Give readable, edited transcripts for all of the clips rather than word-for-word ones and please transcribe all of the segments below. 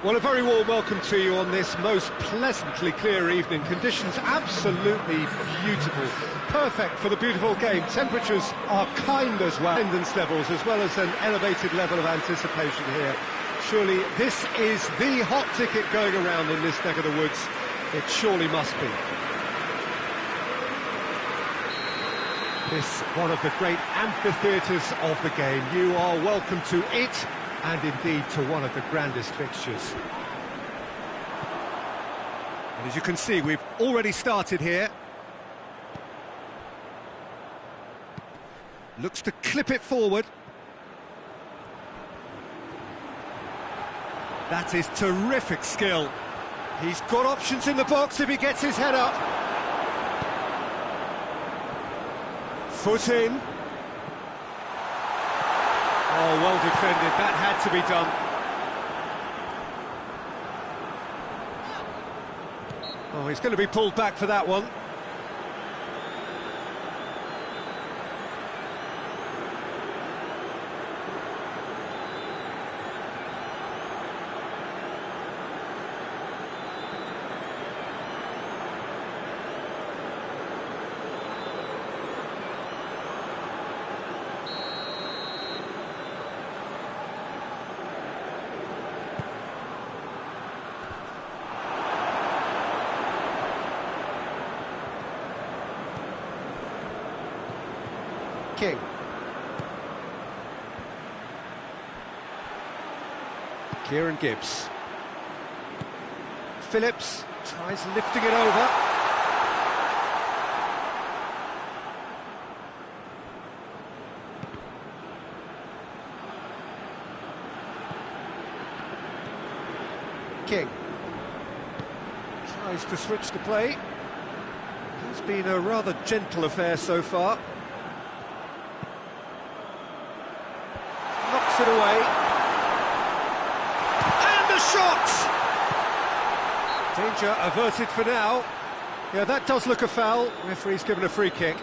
Well, a very warm welcome to you on this most pleasantly clear evening. Conditions absolutely beautiful. Perfect for the beautiful game. Temperatures are kind as well. Attendance levels as well as an elevated level of anticipation here. Surely this is the hot ticket going around in this neck of the woods. It surely must be. This one of the great amphitheatres of the game. You are welcome to it, and indeed to one of the grandest fixtures. And as you can see, we've already started here. Looks to clip it forward. That is terrific skill. He's got options in the box if he gets his head up. Foot in. Oh, well defended. That had to be done. Oh, he's going to be pulled back for that one. King. Kieran Gibbs. Phillips tries lifting it over. King tries to switch the play. It's been a rather gentle affair so far. Knocks it away. And the shot! Danger averted for now. Yeah, that does look a foul. Referee's given a free kick.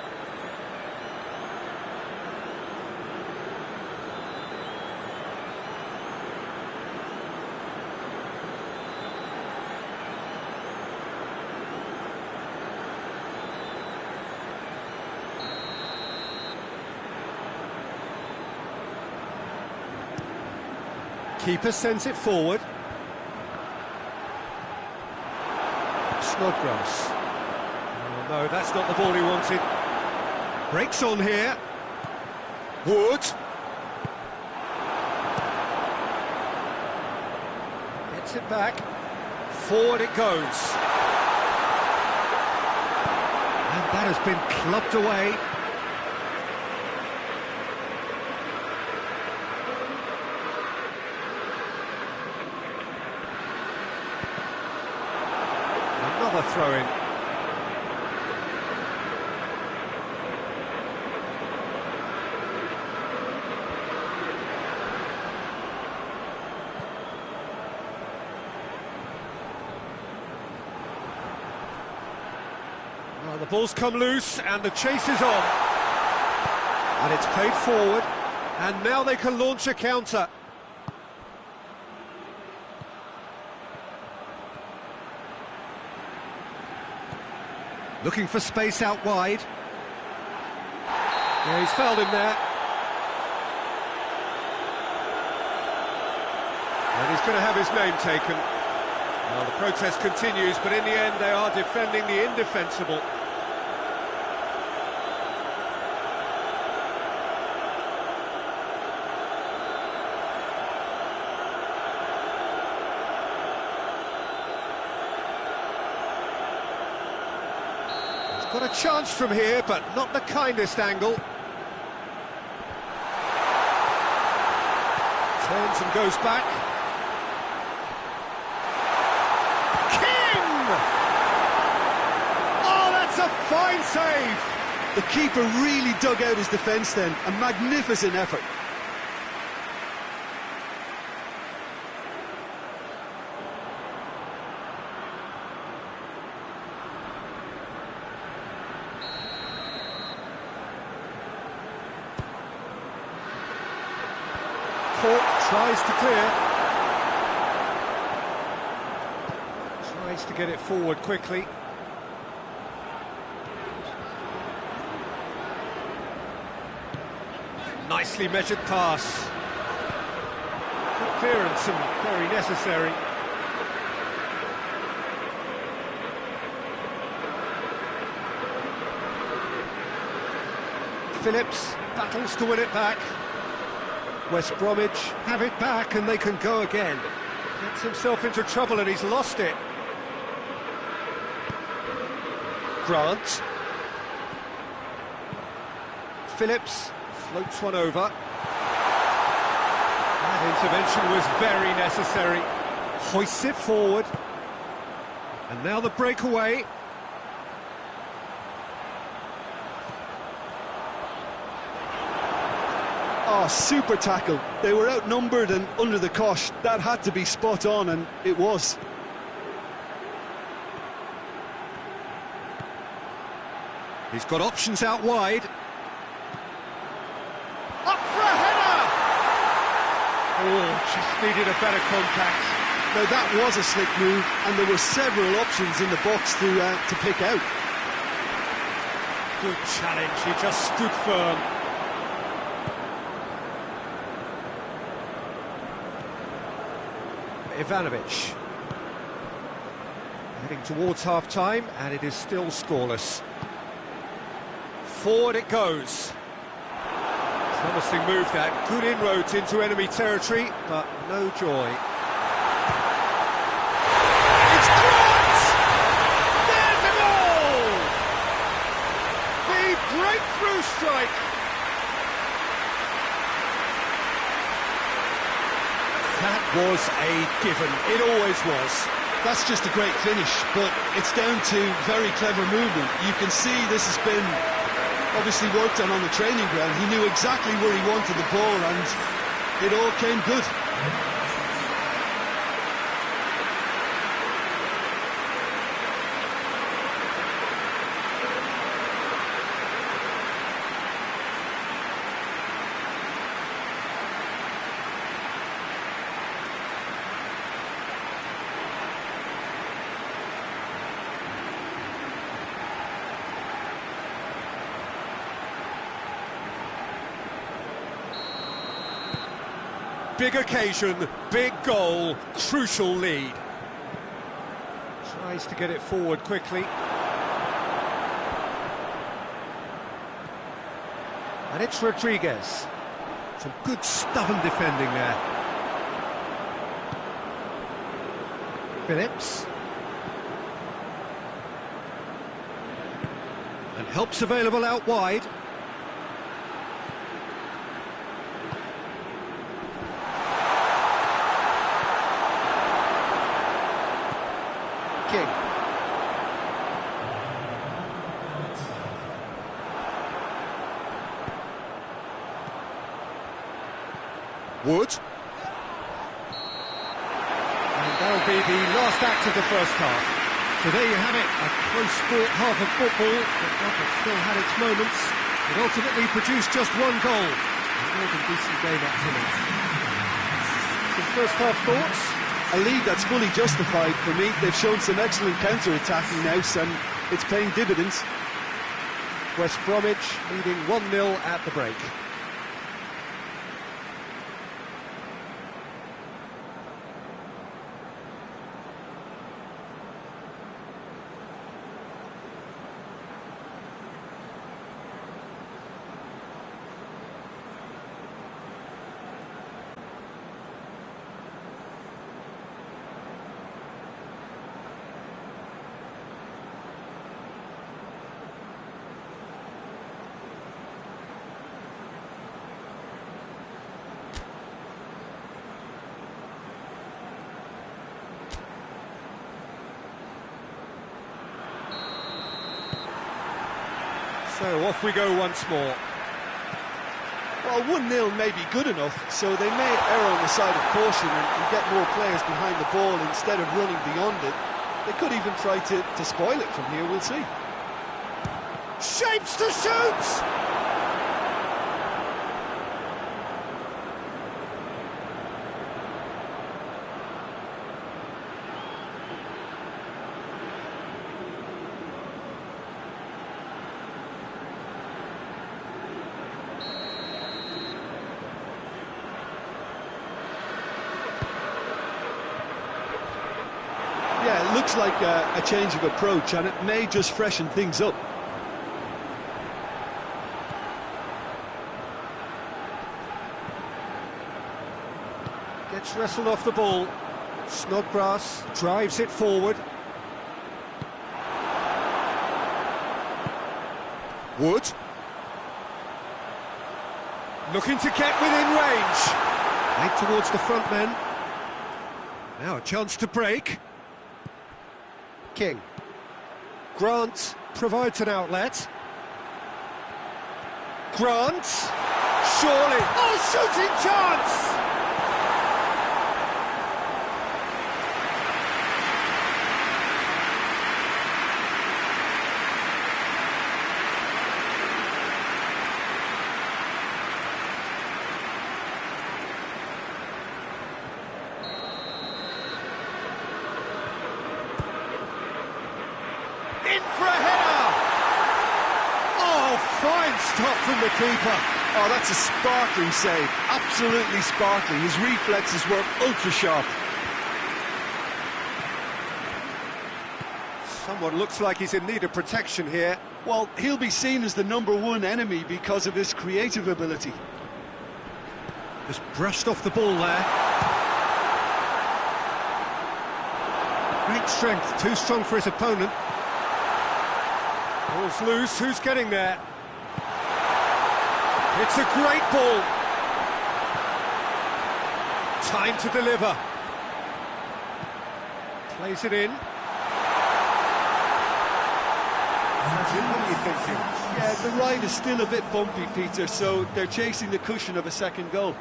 Keeper sends it forward. Snodgrass. Oh, no, that's not the ball he wanted. Breaks on here. Wood. Gets it back. Forward it goes. And that has been clubbed away. Another throw-in. Well, the ball's come loose and the chase is on. And it's played forward, and now they can launch a counter. Looking for space out wide. Yeah, he's fouled him there. And he's going to have his name taken. Well, the protest continues, but in the end they are defending the indefensible. Got a chance from here, but not the kindest angle. Turns and goes back. King! Oh, that's a fine save! The keeper really dug out his defence then. A magnificent effort. Cork tries to clear. Tries to get it forward quickly. Nicely measured pass. Good clearance and very necessary. Phillips battles to win it back. West Bromwich have it back and they can go again. Gets himself into trouble and he's lost it. Grant. Phillips floats one over. That intervention was very necessary. Hoists it forward. And now the breakaway. Oh, super tackle. They were outnumbered and under the cosh. That had to be spot on, and it was. He's got options out wide. Up for a header! Oh, just needed a better contact. Now that was a slick move, and there were several options in the box to pick out. Good challenge, he just stood firm. Ivanovic. Heading towards half-time, and it is still scoreless. Forward it goes. Promising move that. Good inroads into enemy territory, but no joy. It's Grant! There's a goal! The breakthrough strike! That was a given. It always was. That's just a great finish, but it's down to very clever movement. You can see this has been obviously worked on the training ground. He knew exactly where he wanted the ball, and it all came good. Big occasion, big goal, crucial lead. Tries to get it forward quickly. And it's Rodriguez. Some good stubborn defending there. Phillips. And help's available out wide. King. Wood. And that'll be the last act of the first half. So there you have it, a close-fought half of football, but one that still had its moments. It ultimately produced just one goal. A more than decent game up to it. Some first-half thoughts? A lead that's fully justified for me. They've shown some excellent counter-attacking now, and it's paying dividends. West Bromwich leading 1-0 at the break. So off we go once more. Well, 1-0 may be good enough, so they may err on the side of caution and get more players behind the ball instead of running beyond it. They could even try to spoil it from here, we'll see. Shapes to shoot! it looks like a change of approach, and it may just freshen things up. Gets wrestled off the ball. Snodgrass drives it forward. Wood. Looking to get within range. Right towards the front men. Now a chance to break. King. Grant provides an outlet. Grant. Surely. Oh, shooting chance! In for a header! Oh, fine stop from the keeper. Oh, that's a sparkling save, absolutely sparkling. His reflexes were ultra sharp. Someone looks like he's in need of protection here. Well, he'll be seen as the #1 enemy because of his creative ability. Just brushed off the ball there. Great strength, too strong for his opponent. Ball's loose, who's getting there? It's a great ball. Time to deliver. Plays it in. What are you thinking? Yeah, the ride is still a bit bumpy, Peter, so they're chasing the cushion of a second goal.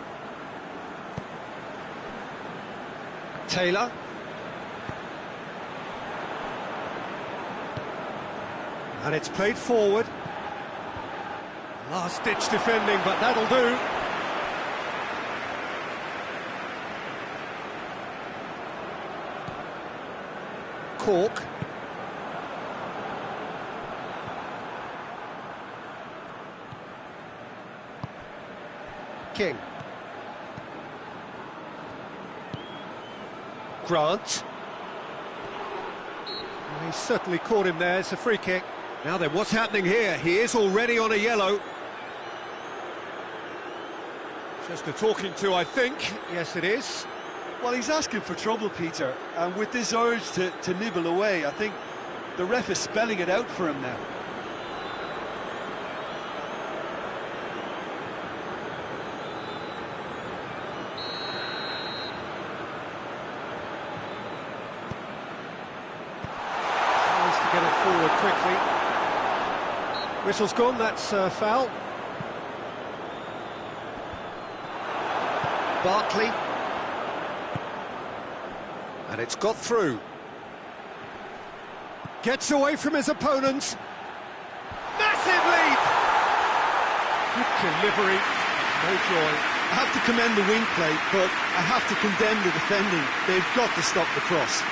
Taylor. And it's played forward. Last-ditch defending, but that'll do. Cork. King. Grant. Well, he's certainly caught him there. It's a free kick. Now then, what's happening here? He is already on a yellow. Just a talking to, I think. Yes, it is. Well, he's asking for trouble, Peter, and with this urge to nibble away, I think the ref is spelling it out for him now. Tries to get it forward quickly. Whistle's gone, that's foul. Barkley. And it's got through. Gets away from his opponent. Massive leap! Good delivery, no joy. I have to commend the wing play, but I have to condemn the defending. They've got to stop the cross.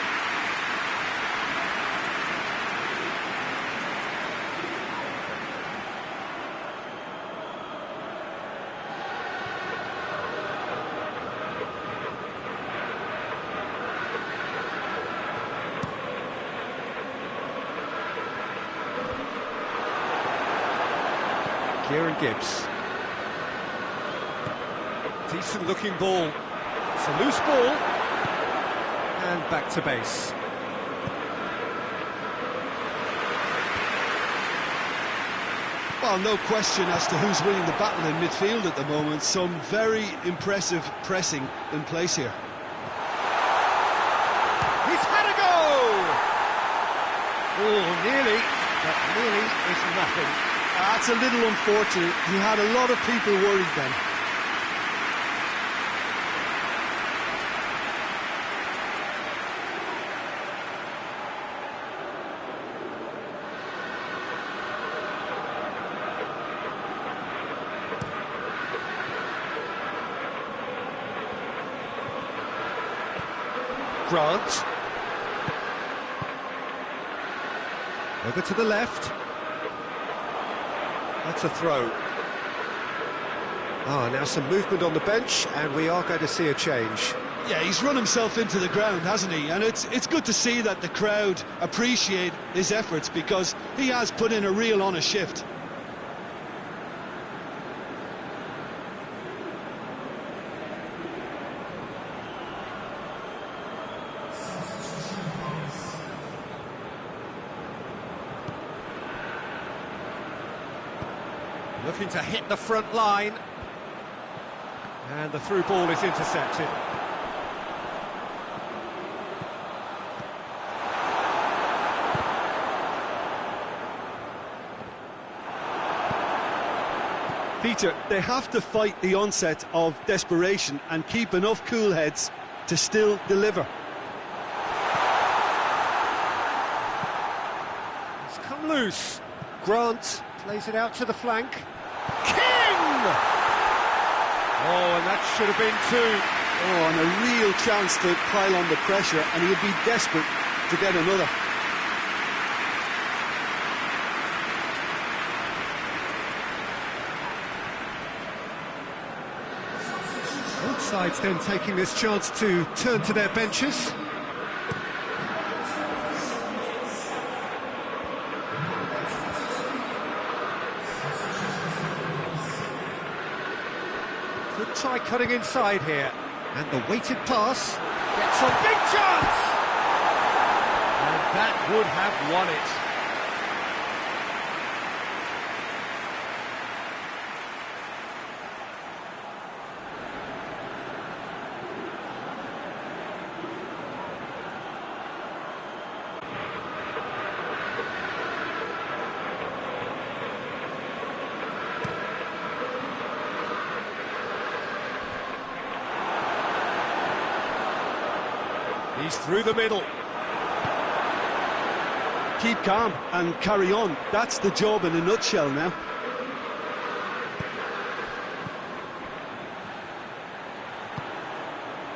Kieran Gibbs. Decent looking ball. It's a loose ball. And back to base. Well, no question as to who's winning the battle in midfield at the moment. Some very impressive pressing in place here. He's had a go! Oh, nearly, but nearly is nothing. That's a little unfortunate. He had a lot of people worried then. Grant. Over to the left. That's a throw. Now some movement on the bench, and we are going to see a change. Yeah, he's run himself into the ground, hasn't he? And it's good to see that the crowd appreciate his efforts, because he has put in a real honest shift. Looking to hit the front line. And the through ball is intercepted. Peter, they have to fight the onset of desperation and keep enough cool heads to still deliver. It's come loose. Grant plays it out to the flank. King! Oh, and that should have been two. Oh, and a real chance to pile on the pressure, and he would be desperate to get another. Both sides then taking this chance to turn to their benches. Could try cutting inside here. And the weighted pass gets a big chance! And that would have won it. He's through the middle. Keep calm and carry on. That's the job in a nutshell now.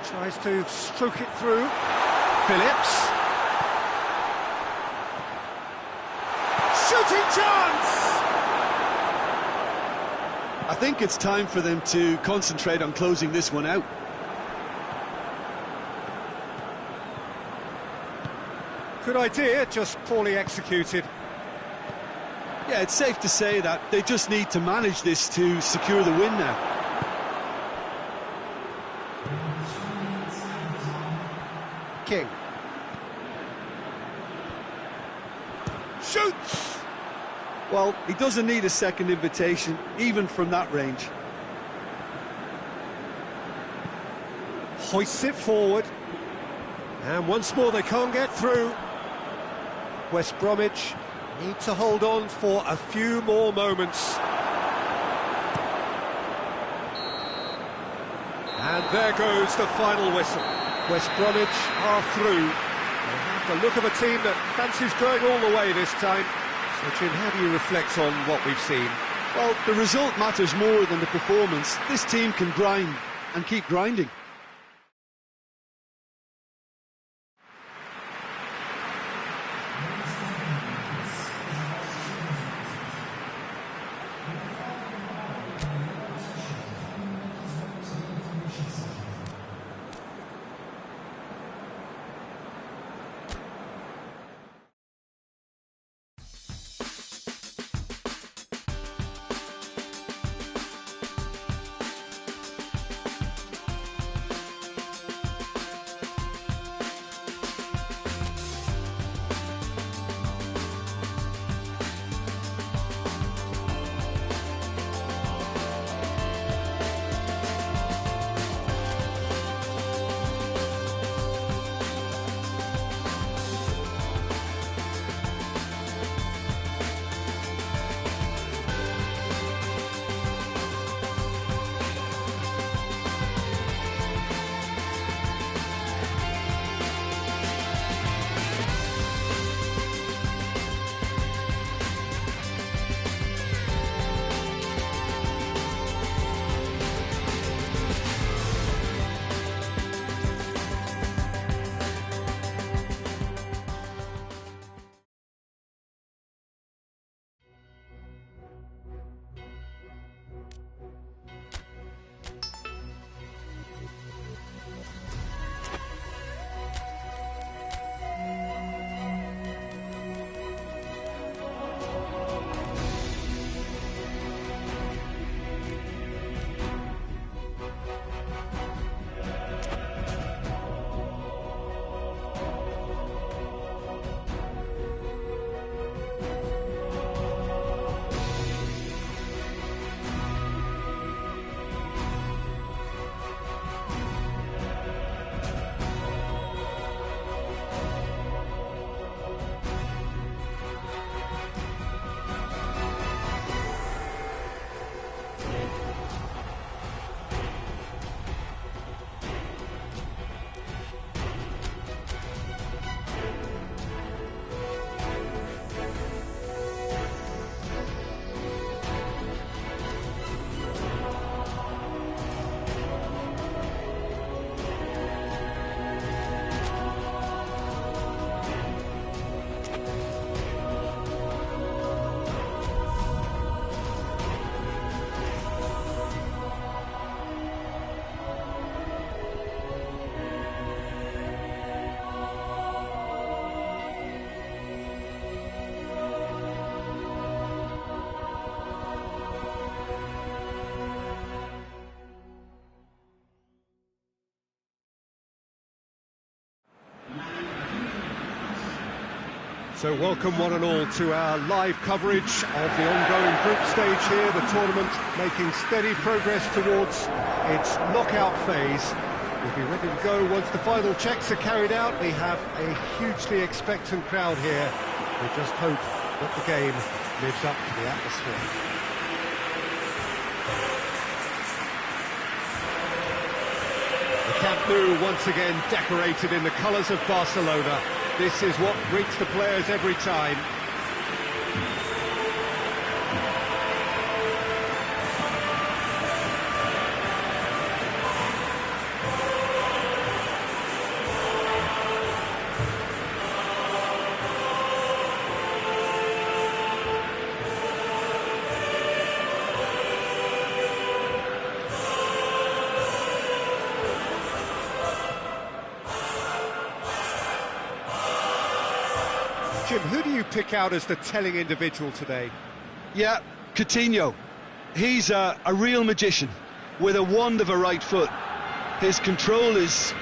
Tries to stroke it through. Phillips. Shooting chance! I think it's time for them to concentrate on closing this one out. Good idea, just poorly executed. Yeah, it's safe to say that they just need to manage this to secure the win now. King. Shoots! Well, he doesn't need a second invitation, even from that range. Hoists it forward. And once more they can't get through. West Bromwich need to hold on for a few more moments. And there goes the final whistle. West Bromwich are through. They have the look of a team that fancies going all the way this time. So, Jim, how do you reflect on what we've seen? Well, the result matters more than the performance. This team can grind and keep grinding. So welcome one and all to our live coverage of the ongoing group stage here, the tournament making steady progress towards its knockout phase. We'll be ready to go once the final checks are carried out. We have a hugely expectant crowd here. We just hope that the game lives up to the atmosphere. The Camp Nou once again decorated in the colours of Barcelona. This is what greets the players every time. Jim, who do you pick out as the telling individual today? Yeah, Coutinho. He's a real magician with a wand of a right foot. His control is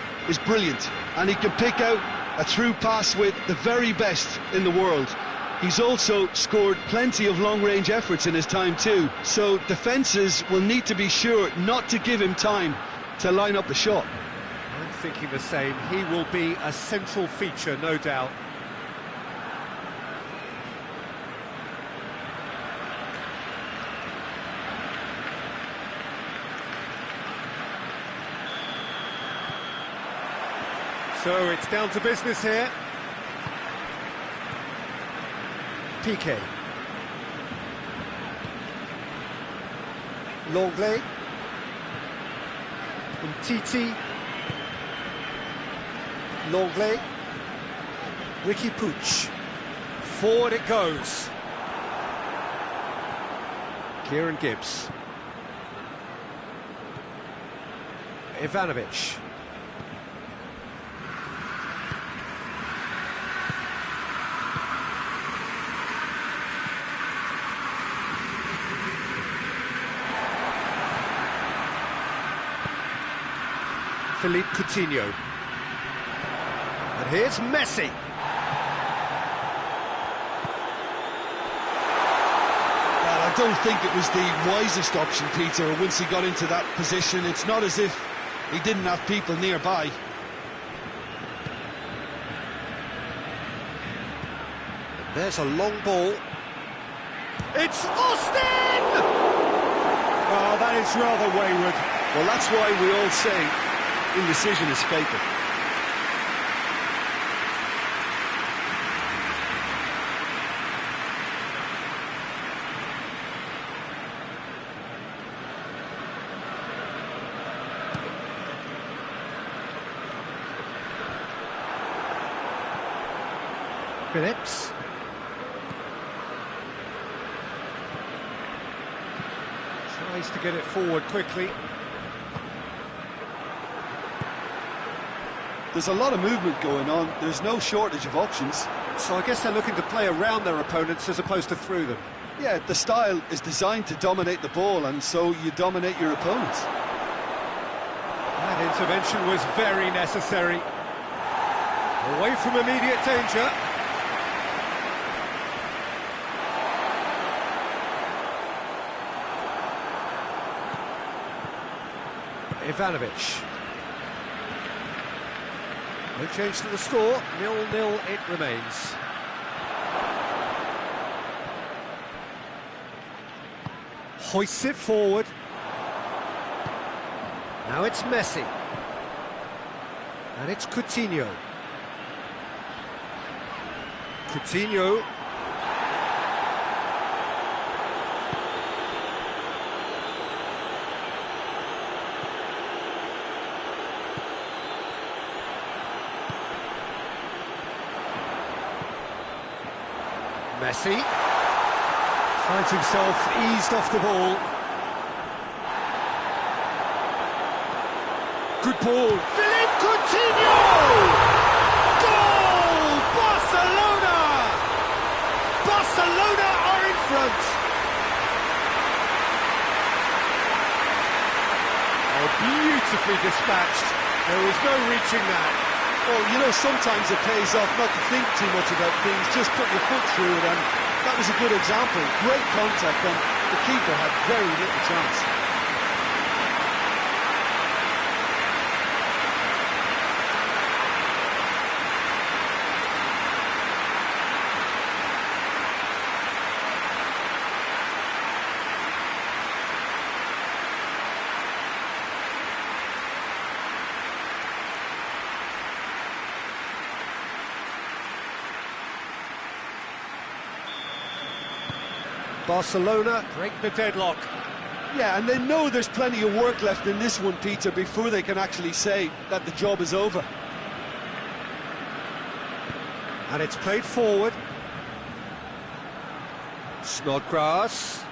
brilliant, and he can pick out a through pass with the very best in the world. He's also scored plenty of long-range efforts in his time too, so defences will need to be sure not to give him time to line up the shot. I'm thinking the same. He will be a central feature, no doubt. So it's down to business here. Piqué. Longley. Titi. Longley. Ricky Puig. Forward it goes. Kieran Gibbs. Ivanovic. Philippe Coutinho. And here's Messi. Well, I don't think it was the wisest option, Peter, once he got into that position. It's not as if he didn't have people nearby. And there's a long ball. It's Austin! Oh, that is rather wayward. Well, that's why we all say indecision is fatal. Phillips. Tries to get it forward quickly. There's a lot of movement going on. There's no shortage of options. So I guess they're looking to play around their opponents as opposed to through them. Yeah, the style is designed to dominate the ball, and so you dominate your opponents. That intervention was very necessary. Away from immediate danger. Ivanovic. No change to the score, 0-0 it remains. Hoists it forward. Now it's Messi. And it's Coutinho. Coutinho. Messi finds himself eased off the ball. Good ball. Philippe Coutinho! Goal! Barcelona! Barcelona are in front. Oh, beautifully dispatched. There was no reaching that. Well, you know, sometimes it pays off not to think too much about things, just put your foot through it, and that was a good example. Great contact, and the keeper had very little chance. Barcelona break the deadlock. Yeah, and they know there's plenty of work left in this one, Peter, before they can actually say that the job is over. And it's played forward. Snodgrass.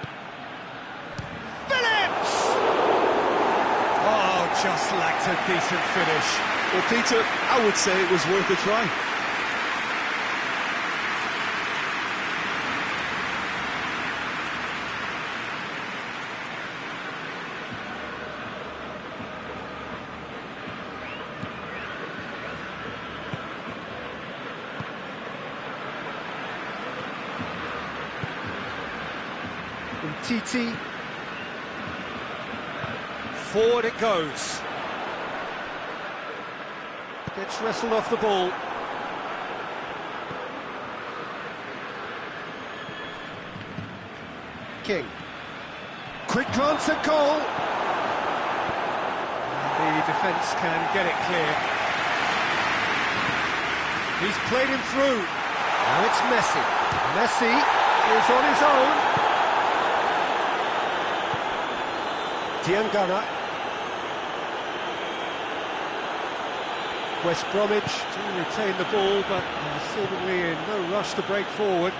Phillips! Oh, just lacked a decent finish. Well, Peter, I would say it was worth a try. TT. Forward it goes. Gets wrestled off the ball. King. Quick glance at goal. The defence can get it clear. He's played him through. Now it's Messi. Messi is on his own. Diangana. West Bromwich to retain the ball, but seemingly in no rush to break forward.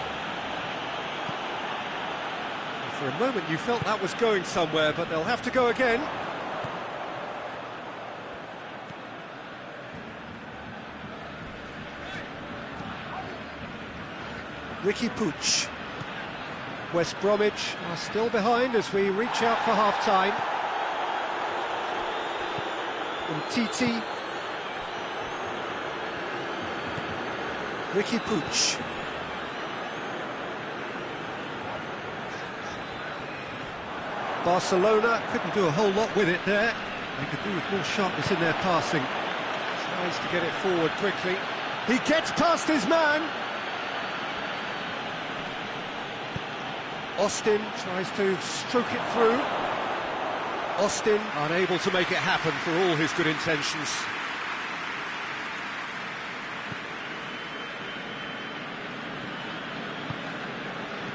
For a moment you felt that was going somewhere, but they'll have to go again. Ricky Puig. West Bromwich are still behind as we reach out for half-time. TT. Ricky Puig. Barcelona couldn't do a whole lot with it there. They could do with more sharpness in their passing. Tries to get it forward quickly. He gets past his man. Austin tries to stroke it through. Austin unable to make it happen for all his good intentions.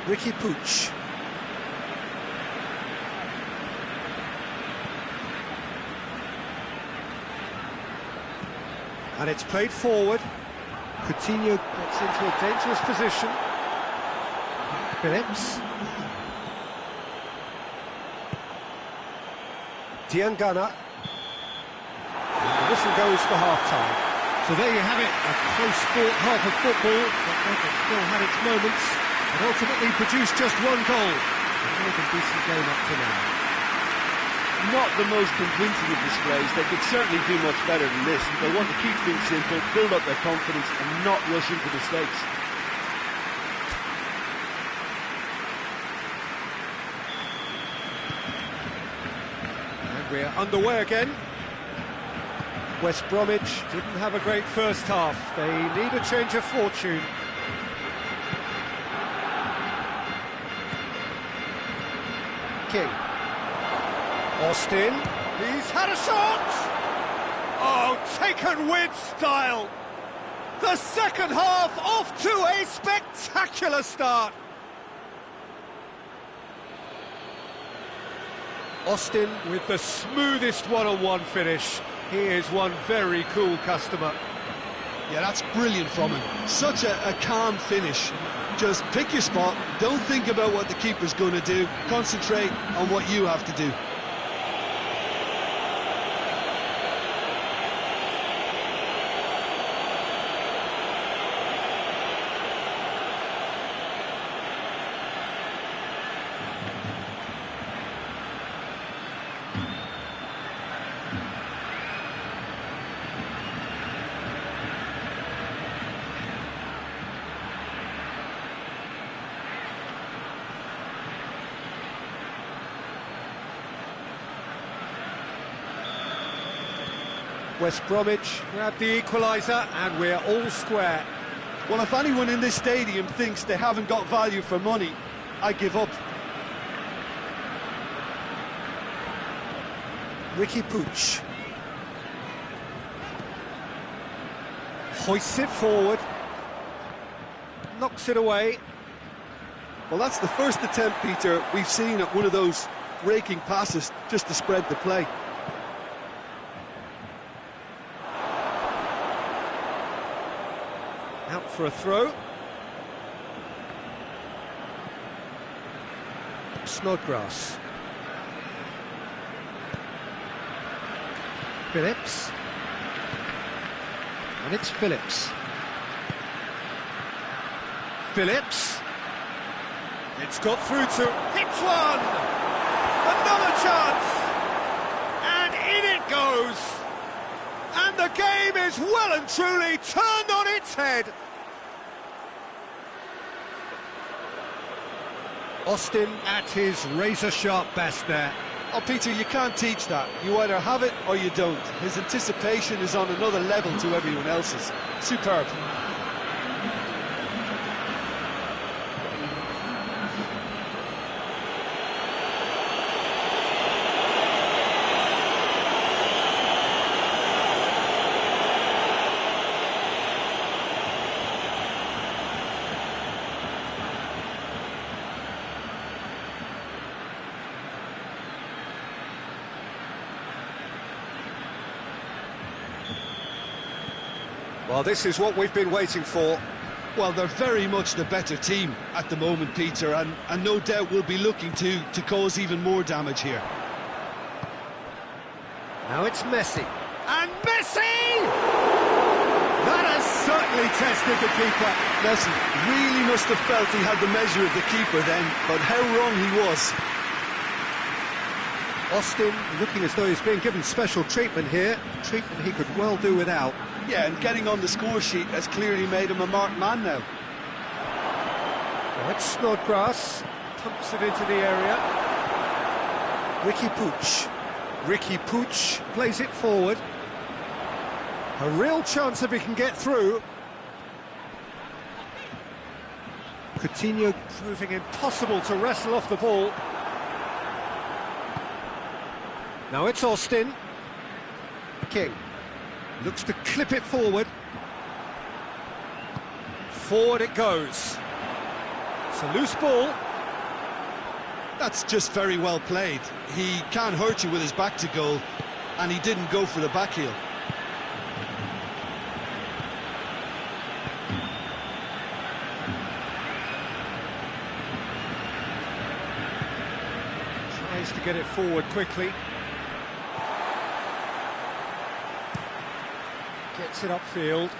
Ricky Puig. And it's played forward. Coutinho gets into a dangerous position. Phillips. Diangana. The whistle goes for half-time. So there you have it, a close-fought half of football, but it still had its moments, and ultimately produced just one goal. A more than decent game up to now. Not the most convincing of displays. They could certainly do much better than this. They want to keep things simple, build up their confidence, and not rush into mistakes. We're underway again. West Bromwich didn't have a great first half. They need a change of fortune. King. Austin. He's had a shot! Oh, taken with style! The second half off to a spectacular start. Austin with the smoothest one-on-one finish. He is one very cool customer. Yeah, that's brilliant from him. Such a calm finish. Just pick your spot, don't think about what the keeper's going to do, concentrate on what you have to do. West Bromwich grab the equaliser, and we're all square. Well, if anyone in this stadium thinks they haven't got value for money, I give up. Ricky Puig hoists it forward, knocks it away. Well, that's the first attempt, Peter, we've seen at one of those raking passes just to spread the play. Out for a throw. Snodgrass. Phillips. And it's Phillips. Phillips. It's got through to... Hits one! Another chance! And in it goes! And the game is well and truly turned on its head. Austin at his razor-sharp best there. Oh, Peter, you can't teach that. You either have it or you don't. His anticipation is on another level to everyone else's. Superb. Well, this is what we've been waiting for. Well, they're very much the better team at the moment, Peter, and no doubt will be looking to cause even more damage here. Now it's Messi. And Messi! That has certainly tested the keeper. Messi really must have felt he had the measure of the keeper then, but how wrong he was. Austin looking as though he's being given special treatment here. Treatment he could well do without. Yeah, and getting on the score sheet has clearly made him a marked man now. Now it's Snodgrass, pumps it into the area. Ricky Puig. Ricky Puig plays it forward. A real chance if he can get through. Coutinho proving impossible to wrestle off the ball. Now it's Austin. King. Looks to clip it forward. Forward it goes. It's a loose ball. That's just very well played. He can't hurt you with his back to goal, and he didn't go for the back heel. Tries to get it forward quickly. Gets it upfield.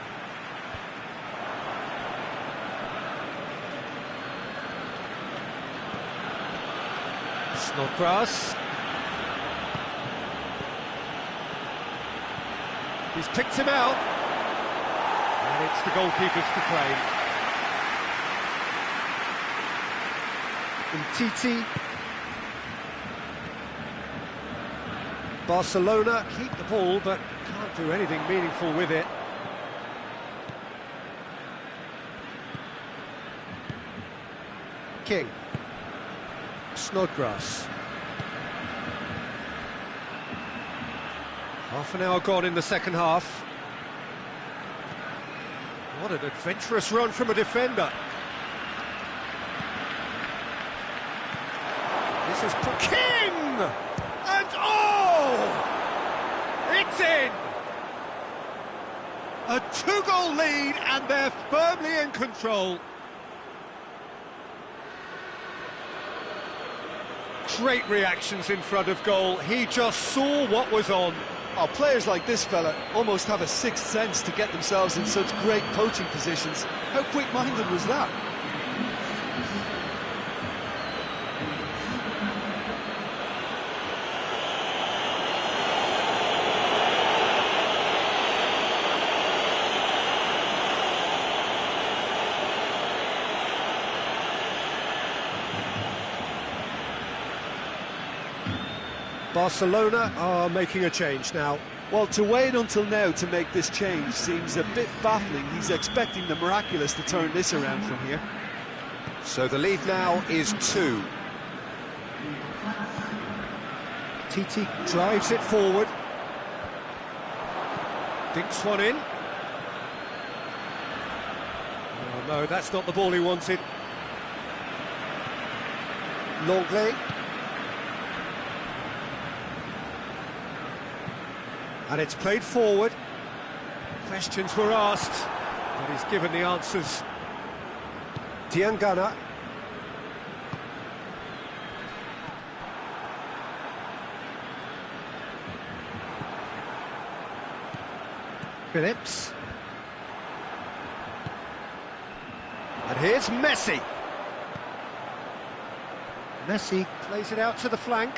Snodgrass. He's picked him out. And it's the goalkeepers to claim. Titi. Barcelona keep the ball, but can't do anything meaningful with it. King. Snodgrass. Half an hour gone in the second half. What an adventurous run from a defender. This is King! And oh! It's in! A two-goal lead, and they're firmly in control. Great reactions in front of goal. He just saw what was on. Oh, players like this fella almost have a sixth sense to get themselves in such great poaching positions. How quick-minded was that? Barcelona are making a change now. Well, to wait until now to make this change seems a bit baffling. He's expecting the miraculous to turn this around from here. So the lead now is 2. Titi drives it forward. Dinks one in. Oh no, that's not the ball he wanted. Longley. And it's played forward. Questions were asked, but he's given the answers. Diangana. Phillips. And here's Messi. Messi plays it out to the flank.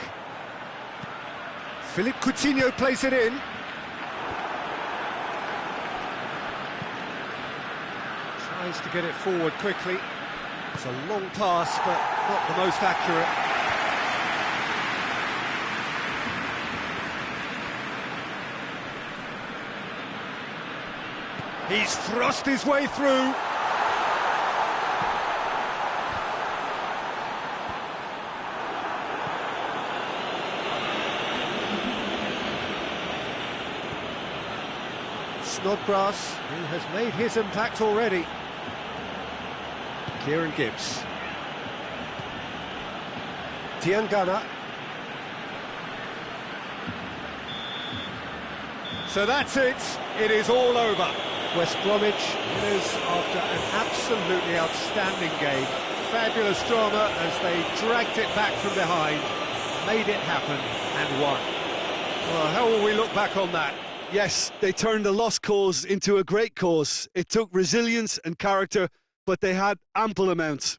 Philippe Coutinho plays it in. Tries to get it forward quickly. It's a long pass, but not the most accurate. He's thrust his way through. Snodgrass, who has made his impact already. Kieran Gibbs. Diangana. So that's it. It is all over. West Bromwich winners after an absolutely outstanding game. Fabulous drama as they dragged it back from behind, made it happen and won. Well, how will we look back on that? Yes, they turned a lost cause into a great cause. It took resilience and character, but they had ample amounts.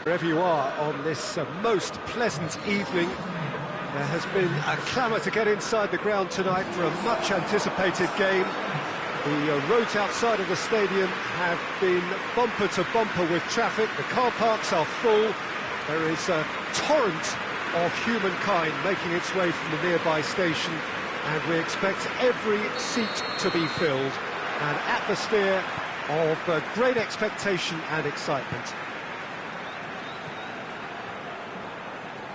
Wherever you are on this most pleasant evening, there has been a clamour to get inside the ground tonight for a much-anticipated game. The roads outside of the stadium have been bumper to bumper with traffic. The car parks are full. There is a torrent of humankind making its way from the nearby station, and we expect every seat to be filled. An atmosphere of great expectation and excitement.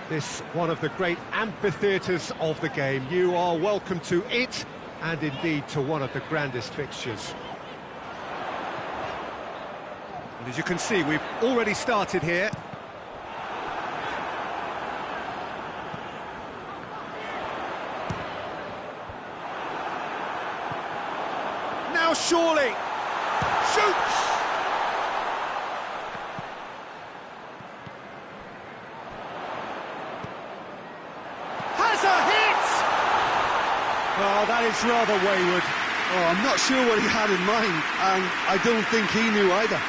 This one of the great amphitheatres of the game. You are welcome to it, and indeed to one of the grandest fixtures. And as you can see, we've already started here. Now surely shoots. Has a hit. Oh, that is rather wayward. Oh, I'm not sure what he had in mind, and I don't think he knew either.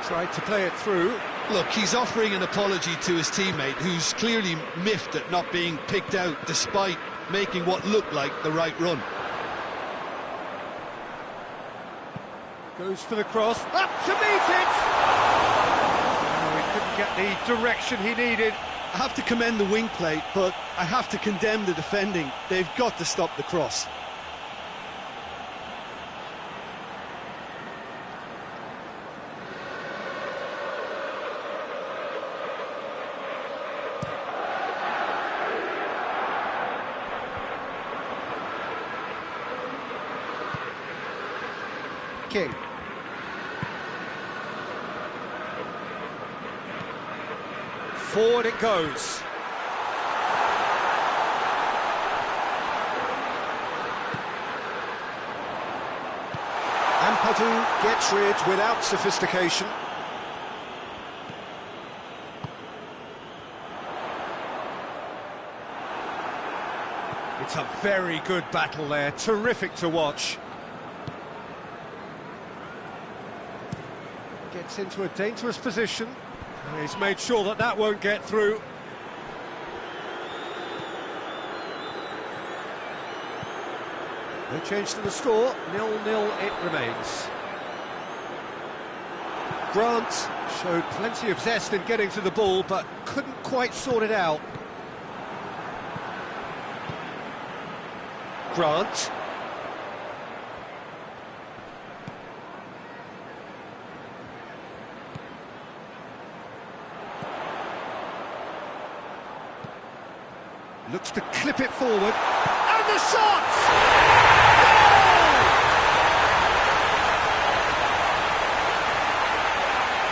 Tried to play it through. Look, he's offering an apology to his teammate, who's clearly miffed at not being picked out despite making what looked like the right run. Goes for the cross, up to meet it! Oh, he couldn't get the direction he needed. I have to commend the wing play, but I have to condemn the defending. They've got to stop the cross. King. Forward it goes. Ampadu gets rid without sophistication. It's a very good battle there, terrific to watch. Gets into a dangerous position. And he's made sure that that won't get through. No change to the score, 0-0 it remains. Grant showed plenty of zest in getting to the ball, but couldn't quite sort it out. Grant. Looks to clip it forward, and the shot!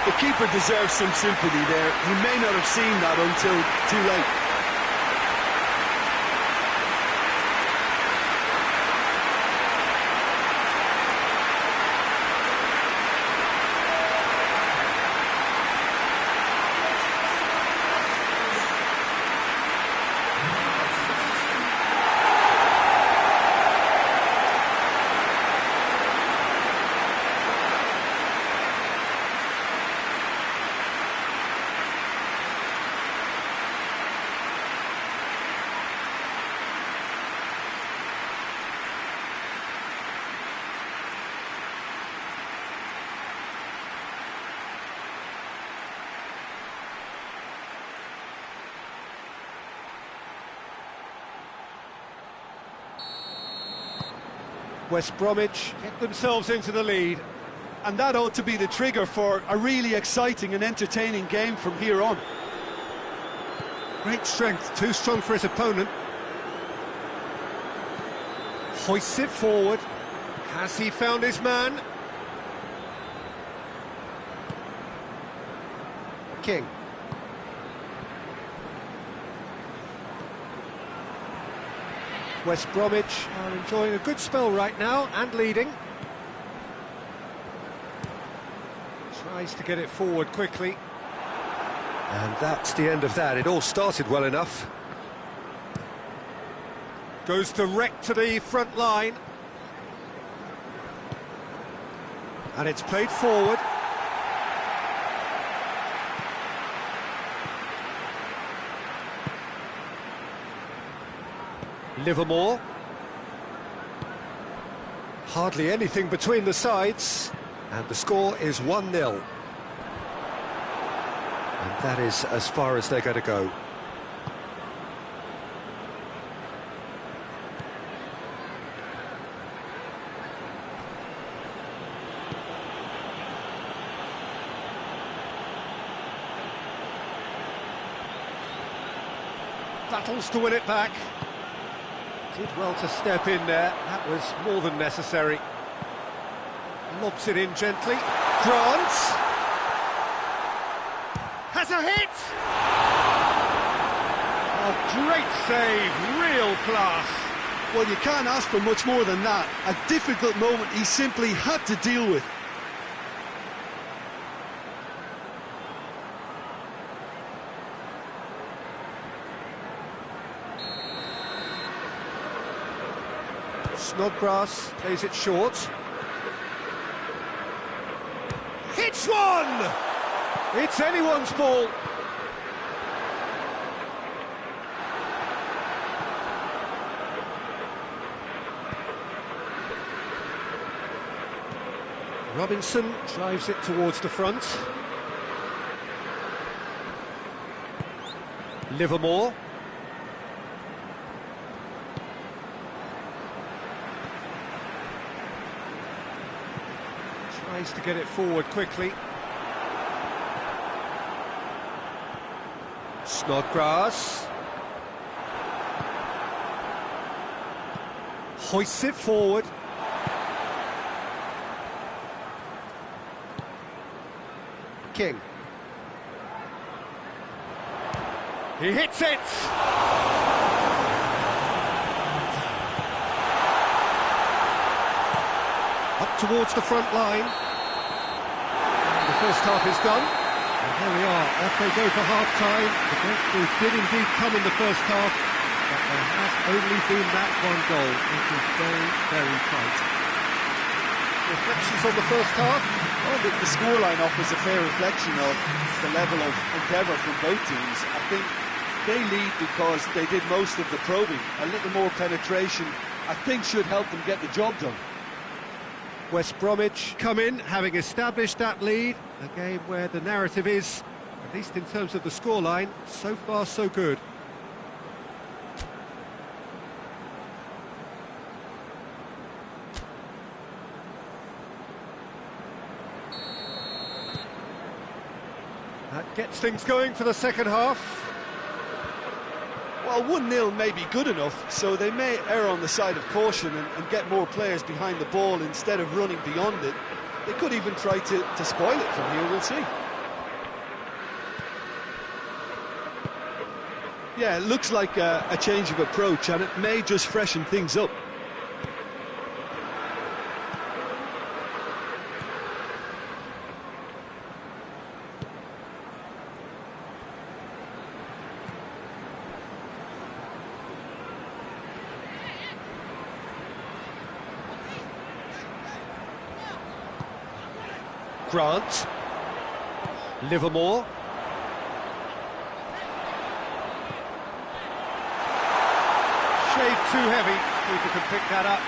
The keeper deserves some sympathy there. He may not have seen that until too late. West Bromwich get themselves into the lead. And that ought to be the trigger for a really exciting and entertaining game from here on. Great strength, too strong for his opponent. Hoists it forward. Has he found his man? King. West Bromwich are enjoying a good spell right now and leading. Tries to get it forward quickly. And that's the end of that. It all started well enough. Goes direct to the front line. And it's played forward. Livermore. Hardly anything between the sides. And the score is 1-0. And that is as far as they're going to go. Battles to win it back. Did well to step in there. That was more than necessary. Lobs it in gently. Grant has a hit! A great save, real class. Well, you can't ask for much more than that. A difficult moment he simply had to deal with. Snodgrass plays it short. Hits one! It's anyone's ball. Robinson drives it towards the front. Livermore. Tries to get it forward quickly. Snodgrass. Hoists it forward. King. He hits it! Up towards the front line. The first half is done. And here we are, off they go for half-time. The breakthrough did indeed come in the first half, but there has only been that one goal. It was very, very tight. Reflections on the first half? Well, the scoreline offers a fair reflection of the level of endeavour from both teams. I think they lead because they did most of the probing. A little more penetration, I think, should help them get the job done. West Bromwich come in, having established that lead. A game where the narrative is, at least in terms of the scoreline, so far so good. That gets things going for the second half. Well, 1-0 may be good enough, so they may err on the side of caution and get more players behind the ball instead of running beyond it. They could even try to spoil it from here, we'll see. Yeah, it looks like a change of approach, and it may just freshen things up. Grant. Livermore. Shade too heavy. Keeper can pick that up.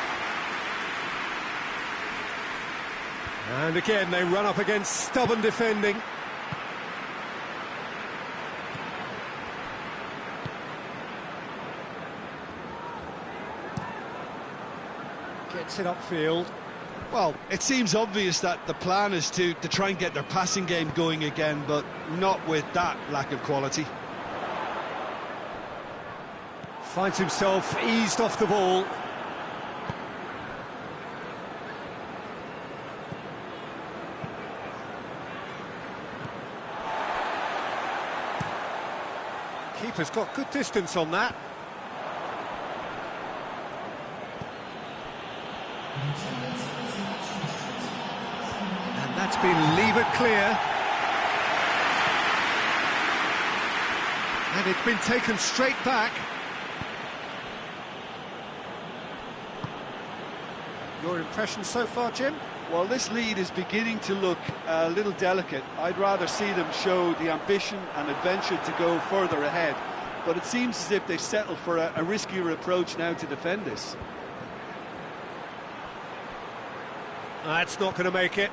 And again, they run up against stubborn defending. Gets it upfield. Well, it seems obvious that the plan is to try and get their passing game going again, but not with that lack of quality. Finds himself eased off the ball. Keeper's got good distance on that. And that's been levered clear. And it's been taken straight back. Your impression so far, Jim? Well, this lead is beginning to look a little delicate. I'd rather see them show the ambition and adventure to go further ahead. But it seems as if they've settled for a riskier approach now to defend this. That's not going to make it.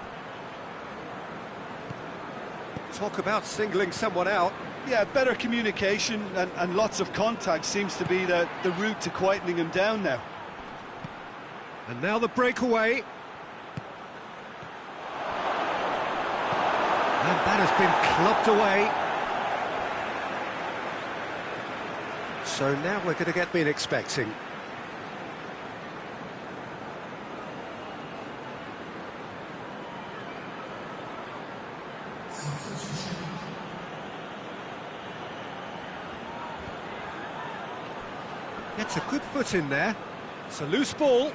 Talk about singling someone out. Yeah, better communication and lots of contact seems to be the route to quietening him down now. And now the breakaway. And that has been clubbed away. So now we're going to get been expecting. Gets a good foot in there. It's a loose ball.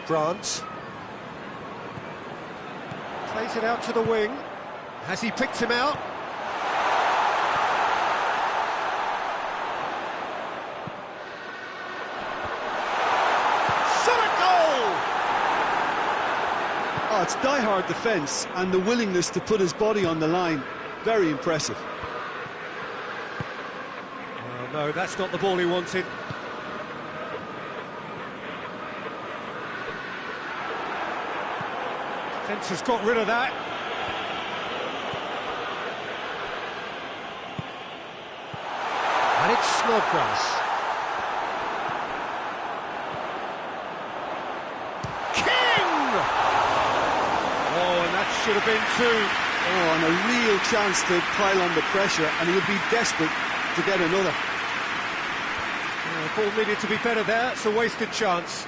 Grant. Plays it out to the wing. Has he picked him out? Shot a goal! Oh, it's die-hard defence and the willingness to put his body on the line. Very impressive. Oh, no, that's not the ball he wanted. Defence has got rid of that. And it's Snodgrass. King! Oh, and that should have been two. Oh, and a real chance to pile on the pressure, and he'll be desperate to get another. The ball needed to be better there. It's a wasted chance.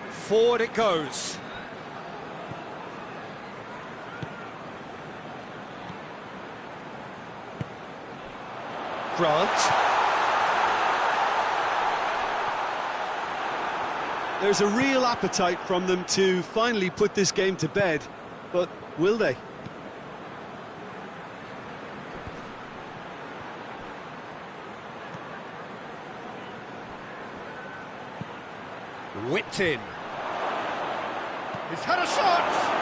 Forward it goes. Grant. There's a real appetite from them to finally put this game to bed, but will they? Whipped in. He's had a shot!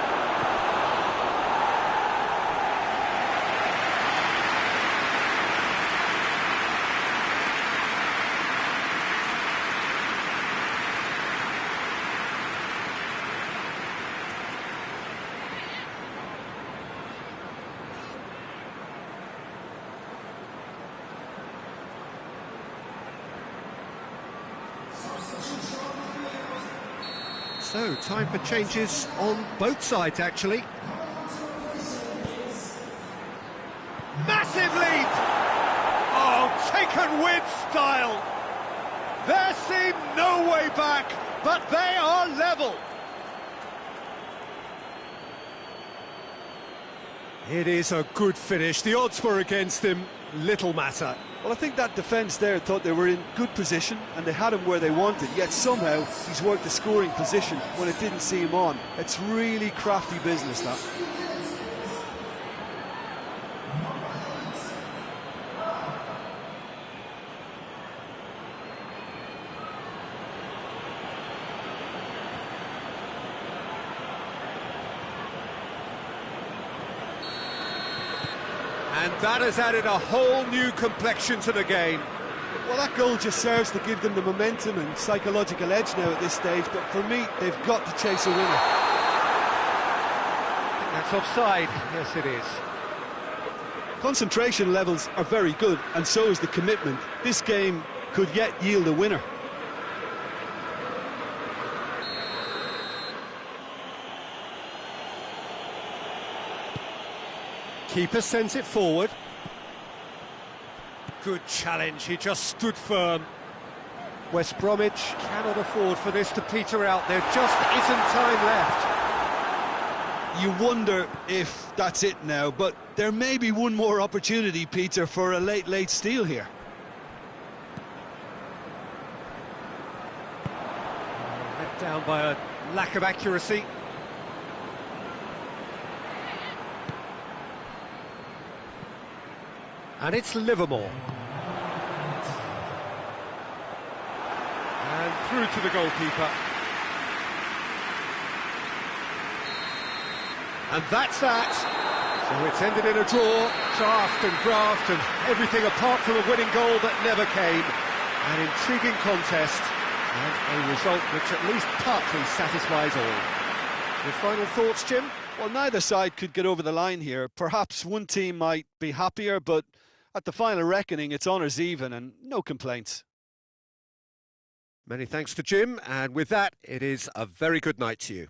So, time for changes on both sides, actually. Massive leap! Oh, taken with style! There seemed no way back, but they are level. It is a good finish. The odds were against him. Little matter. Well, I think that defence there thought they were in good position and they had him where they wanted, yet somehow he's worked the scoring position when it didn't see him on. It's really crafty business, that. And that has added a whole new complexion to the game. Well, that goal just serves to give them the momentum and psychological edge now at this stage, but for me, they've got to chase a winner. That's offside. Yes, it is. Concentration levels are very good, and so is the commitment. This game could yet yield a winner. Keeper sends it forward. Good challenge, he just stood firm. West Bromwich cannot afford for this to peter out. There just isn't time left. You wonder if that's it now, but there may be one more opportunity, Peter, for a late steal here. down by a lack of accuracy. And it's Livermore. And through to the goalkeeper. And that's that. So it's ended in a draw, draft and graft and everything apart from a winning goal that never came. An intriguing contest and a result which at least partly satisfies all. Your final thoughts, Jim? Well, neither side could get over the line here. Perhaps one team might be happier, but at the final reckoning, it's honours even and no complaints. Many thanks to Jim, and with that, it is a very good night to you.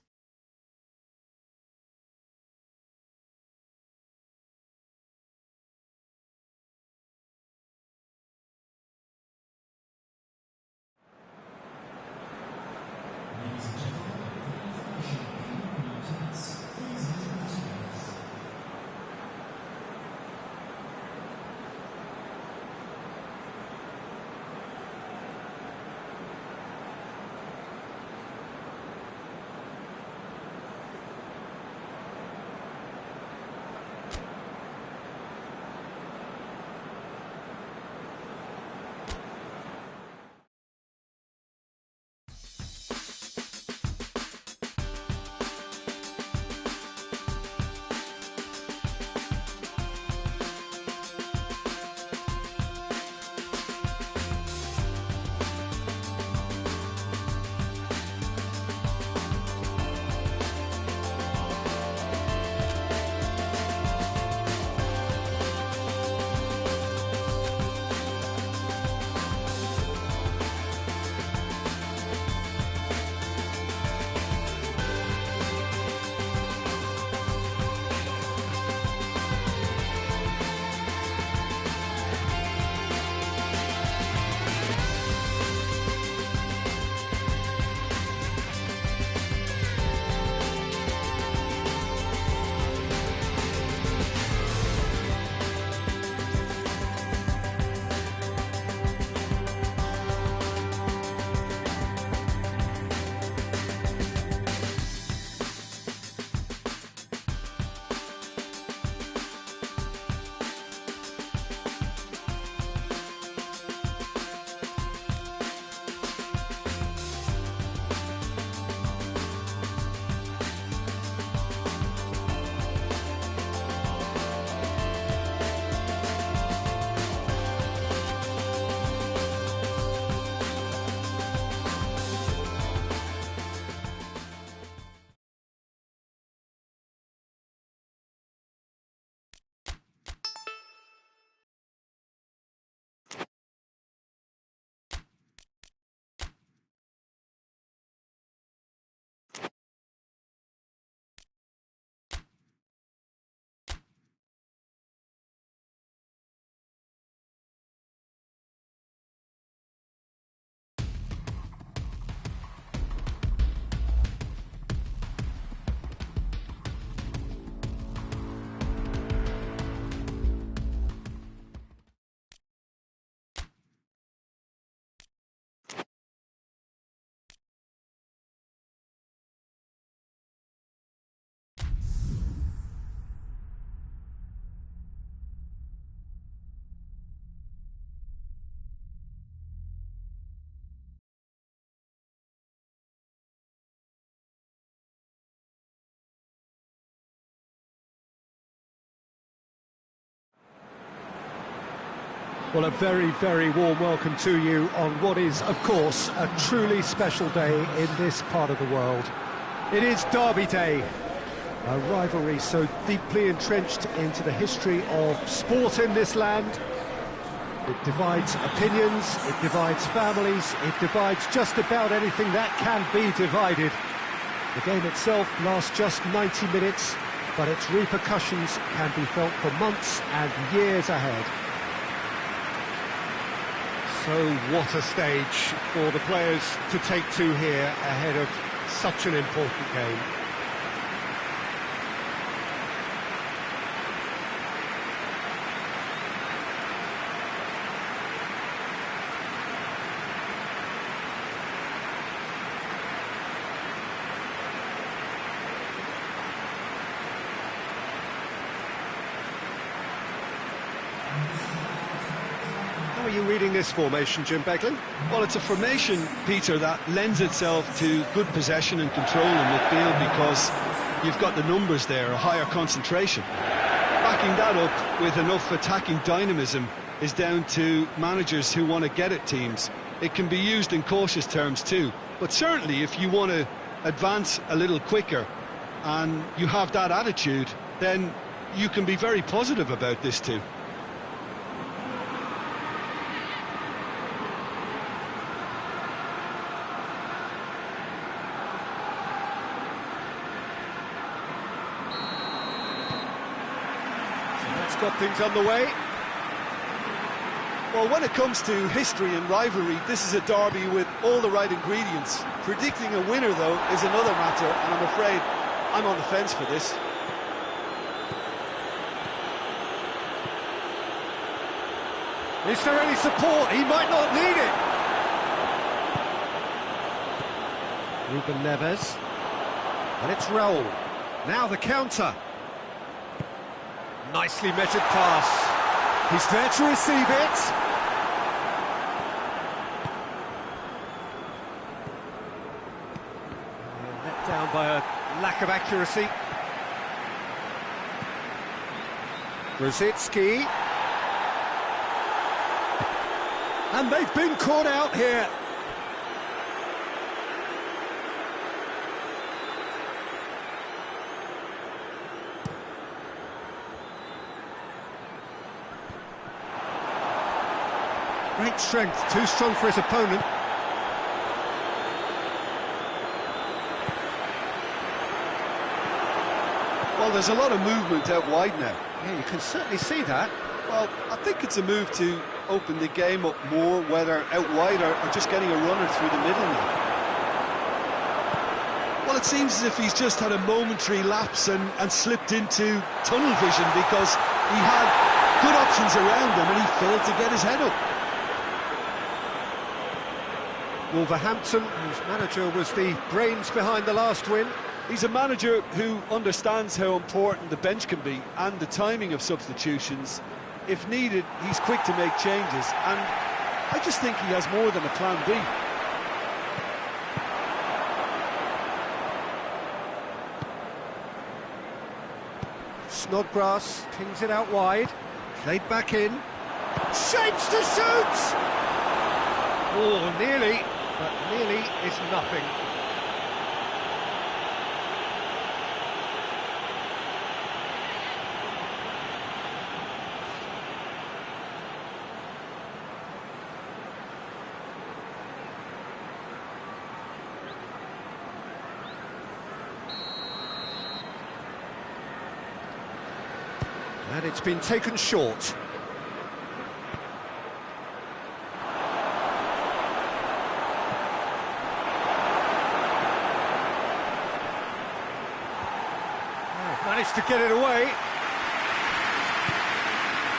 Well, a very, very warm welcome to you on what is, of course, a truly special day in this part of the world. It is Derby Day, a rivalry so deeply entrenched into the history of sport in this land. It divides opinions, it divides families, it divides just about anything that can be divided. The game itself lasts just 90 minutes, but its repercussions can be felt for months and years ahead. So what a stage for the players to take to here ahead of such an important game. are you reading this formation, Jim Beglin? Well, it's a formation, Peter, that lends itself to good possession and control in midfield because you've got the numbers there, a higher concentration. Backing that up with enough attacking dynamism is down to managers who want to get at teams. It can be used in cautious terms too, but certainly if you want to advance a little quicker and you have that attitude, then you can be very positive about this too. Got things underway. Well, when it comes to history and rivalry, this is a derby with all the right ingredients. Predicting a winner, though, is another matter, and I'm afraid I'm on the fence for this. Is there any support? He might not need it. Ruben Neves. And it's Raul. Now the counter. Nicely measured pass. He's there to receive it. Let down by a lack of accuracy. Rosicki. And they've been caught out here. Great strength, too strong for his opponent. Well, there's a lot of movement out wide now. Yeah, you can certainly see that. Well, I think it's a move to open the game up more, whether out wide or just getting a runner through the middle now. Well, it seems as if he's just had a momentary lapse and slipped into tunnel vision because he had good options around him and he failed to get his head up. Wolverhampton, whose manager was the brains behind the last win. He's a manager who understands how important the bench can be and the timing of substitutions. If needed, he's quick to make changes, and I just think he has more than a plan B. Snodgrass pings it out wide, played back in, shapes to shoot! Oh, nearly, but nearly is nothing. And it's been taken short. Managed to get it away.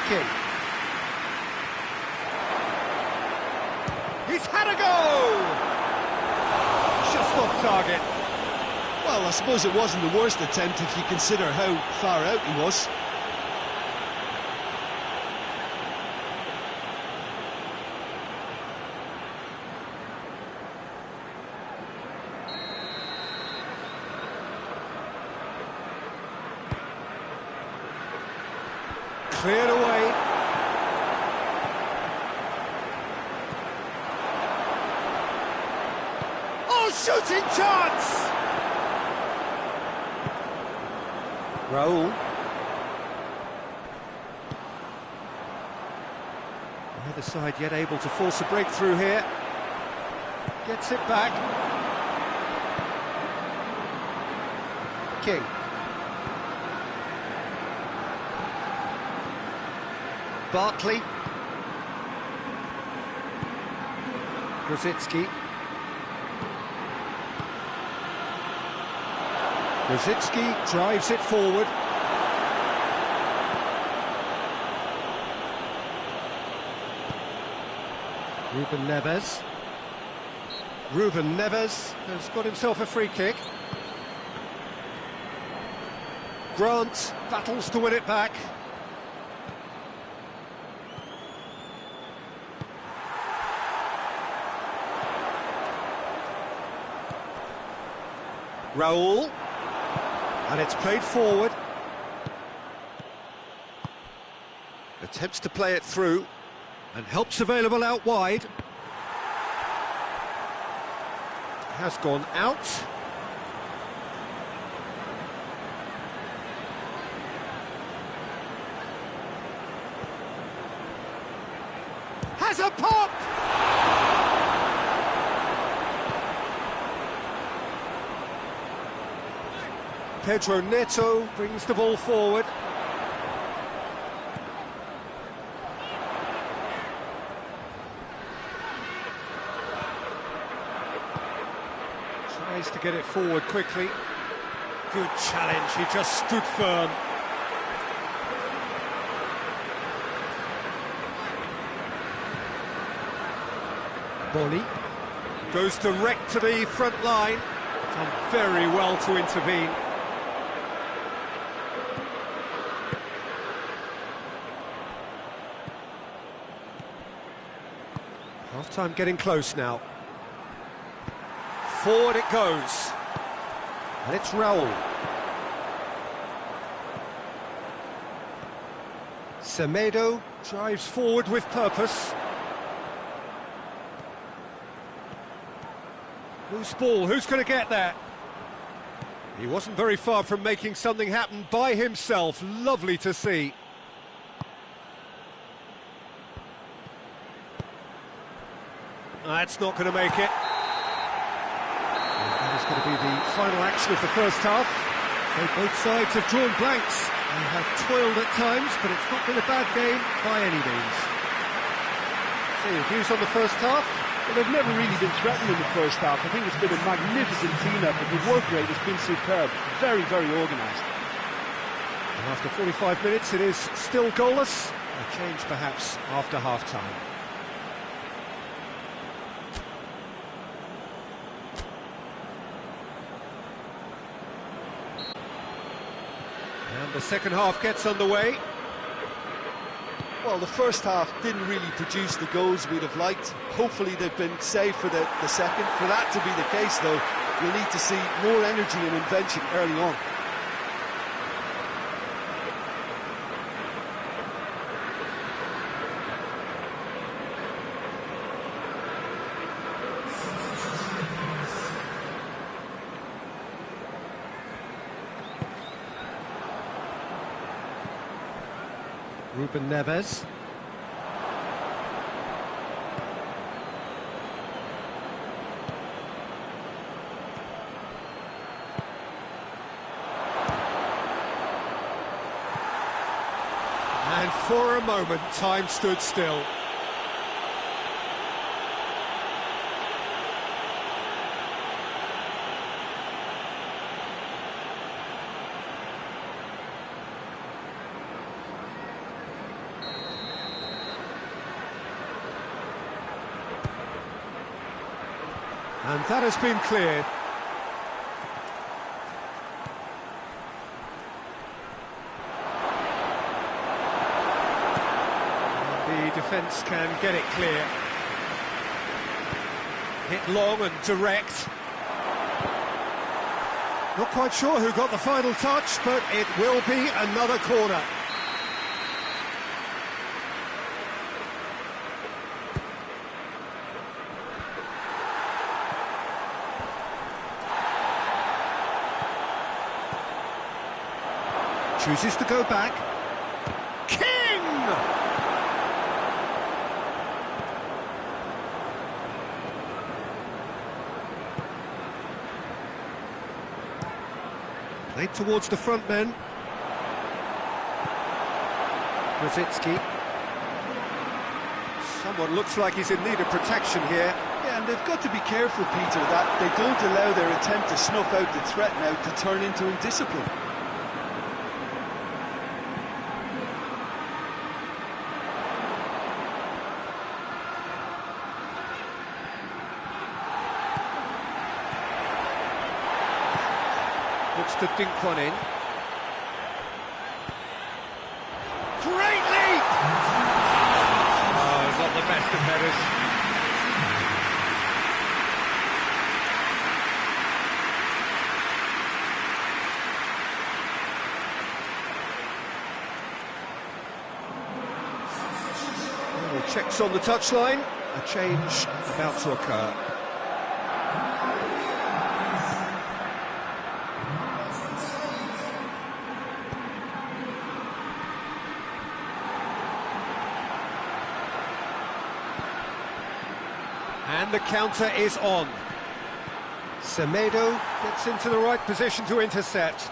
King. He's had a go! Just off target. Well, I suppose it wasn't the worst attempt if you consider how far out he was. Cleared away. Oh, shooting chance! Raul. Neither side yet able to force a breakthrough here. Gets it back. King. Barkley. Rosicki. Rosicki drives it forward. Ruben Neves. Ruben Neves has got himself a free kick. Grant battles to win it back. Raul. And it's played forward. Attempts to play it through. And help's available out wide. Has gone out. Has a pop! Pedro Neto brings the ball forward. Tries to get it forward quickly. Good challenge, he just stood firm. Bolly goes direct to the front line. Done very well to intervene. Half-time getting close now. Forward it goes. And it's Raul. Semedo drives forward with purpose. Loose ball, who's going to get that? He wasn't very far from making something happen by himself. Lovely to see. That's not going to make it. That is going to be the final action of the first half. So both sides have drawn blanks and have toiled at times, but it's not been a bad game by any means. So your views on the first half? Well, they've never really been threatened in the first half. I think it's been a magnificent team effort. The work rate has been superb. Very, very organised. And after 45 minutes, it is still goalless. A change perhaps after half-time. And the second half gets underway. Well, the first half didn't really produce the goals we'd have liked. Hopefully they've been saved for the second. For that to be the case, though, you'll need to see more energy and invention early on. Ruben Neves. And for a moment, time stood still. And that has been cleared. The defence can get it clear. Hit long and direct. Not quite sure who got the final touch, but it will be another corner. Chooses to go back. King! Played towards the front men. Krasitsky. Someone looks like he's in need of protection here. Yeah, and they've got to be careful, Peter, that they don't allow their attempt to snuff out the threat now to turn into indiscipline. Looks to dink one in. Great leap! Oh, not the best of headers. Checks on the touchline, a change about to occur. And the counter is on. Semedo gets into the right position to intercept.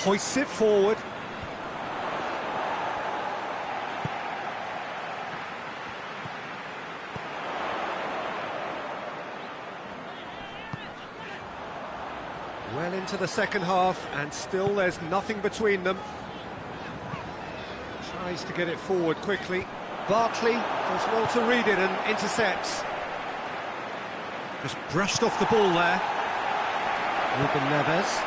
Hoists it forward. Well into the second half, and still there's nothing between them. Tries to get it forward quickly. Barkley does well to read it and intercepts. Just brushed off the ball there. Ruben Neves.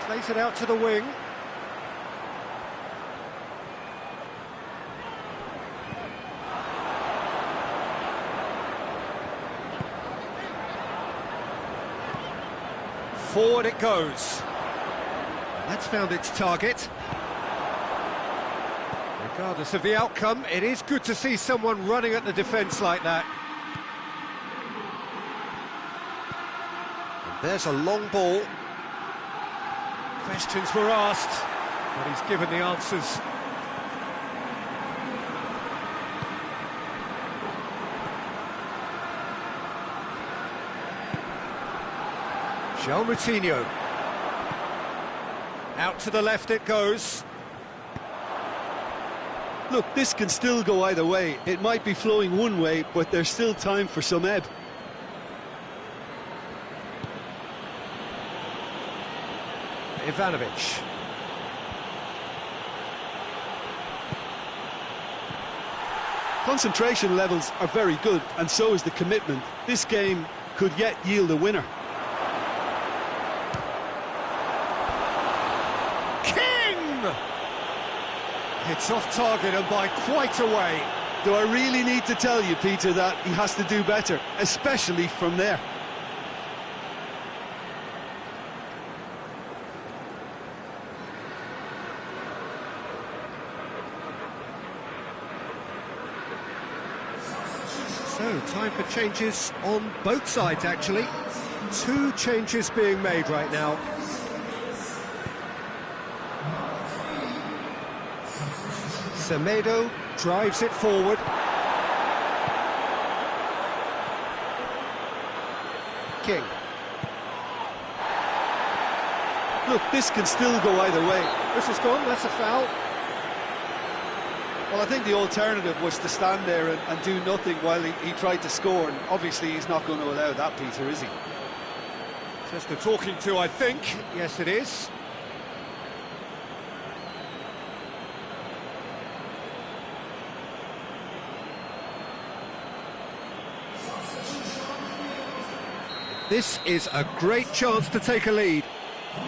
Plays it out to the wing. Forward it goes. That's found its target. Regardless of the outcome, it is good to see someone running at the defence like that. And there's a long ball. Questions were asked, but he's given the answers. João Moutinho. Out to the left it goes. Look, this can still go either way. It might be flowing one way, but there's still time for some ebb. Ivanovic. Concentration levels are very good, and so is the commitment. This game could yet yield a winner. King! It's off target and by quite a way. Do I really need to tell you, Peter, that he has to do better, especially from there? So, time for changes on both sides, actually. 2 changes being made right now. Semedo drives it forward. King. Look, this can still go either way. This is gone, that's a foul. Well, I think the alternative was to stand there and do nothing while he tried to score, and obviously he's not going to allow that, Peter, is he? Just a talking to, I think. Yes, it is. This is a great chance to take a lead.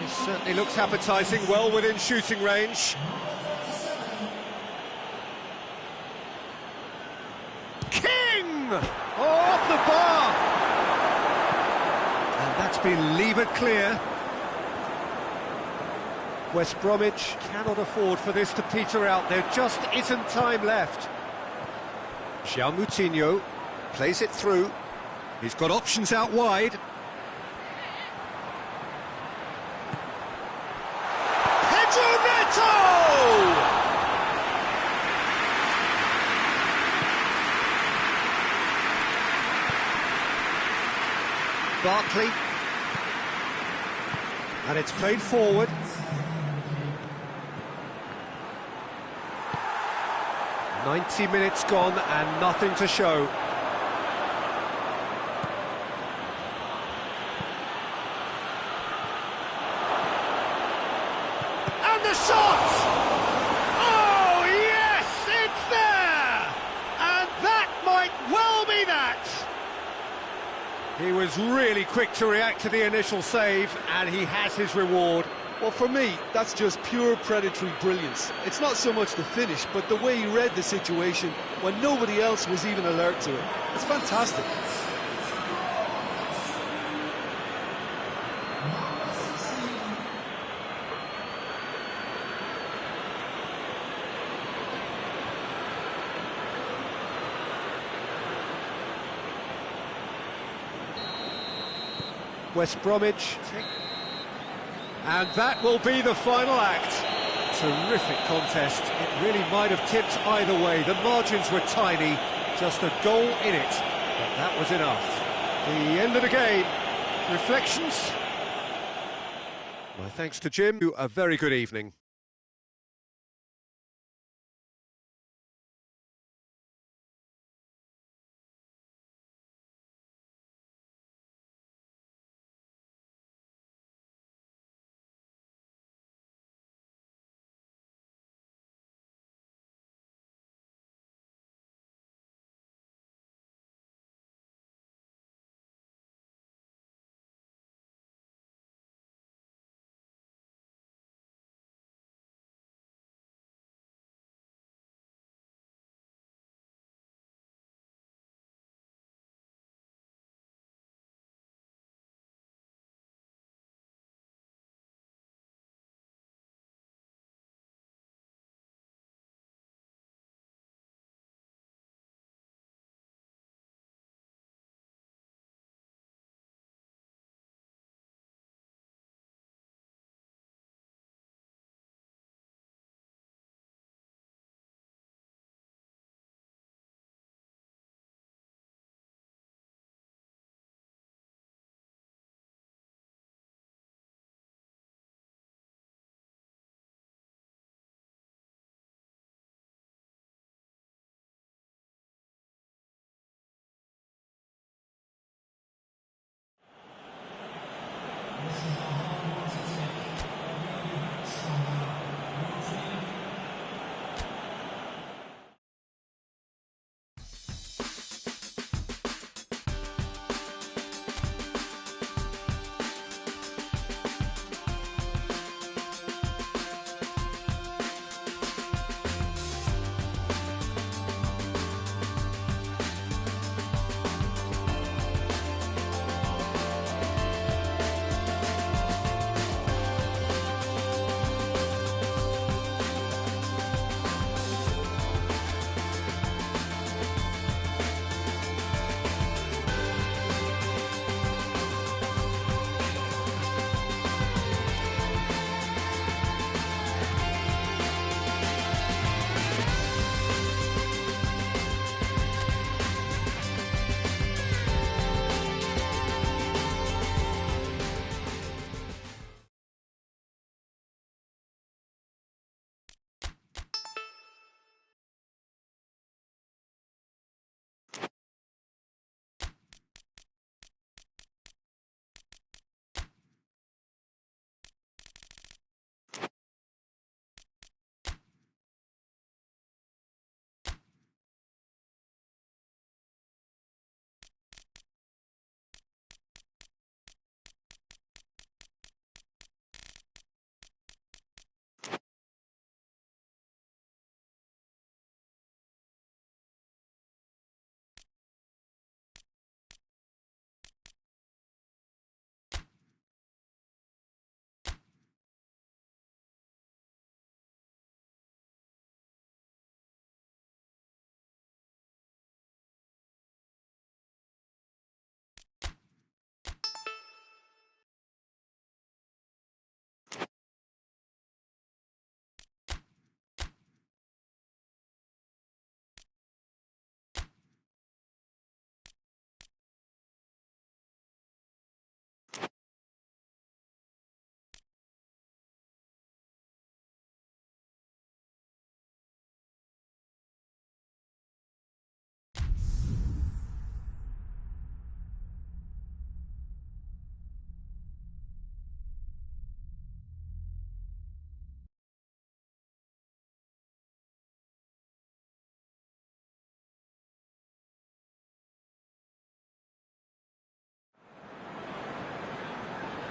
This certainly looks appetising, well within shooting range. King! Oh, off the bar! And that's been levered clear. West Bromwich cannot afford for this to peter out. There just isn't time left. João Moutinho plays it through. He's got options out wide. Barkley, and it's played forward. "90 minutes gone and nothing to show. And the shot! Oh yes, it's there! And that might well be that! He was really quick to react to the initial save, and he has his reward. Well, for me, that's just pure predatory brilliance. It's not so much the finish, but the way he read the situation when nobody else was even alert to it. It's fantastic. West Bromwich. And that will be the final act. Terrific contest. It really might have tipped either way. The margins were tiny, just a goal in it, but that was enough. The end of the game. Reflections? My thanks to Jim. A very good evening.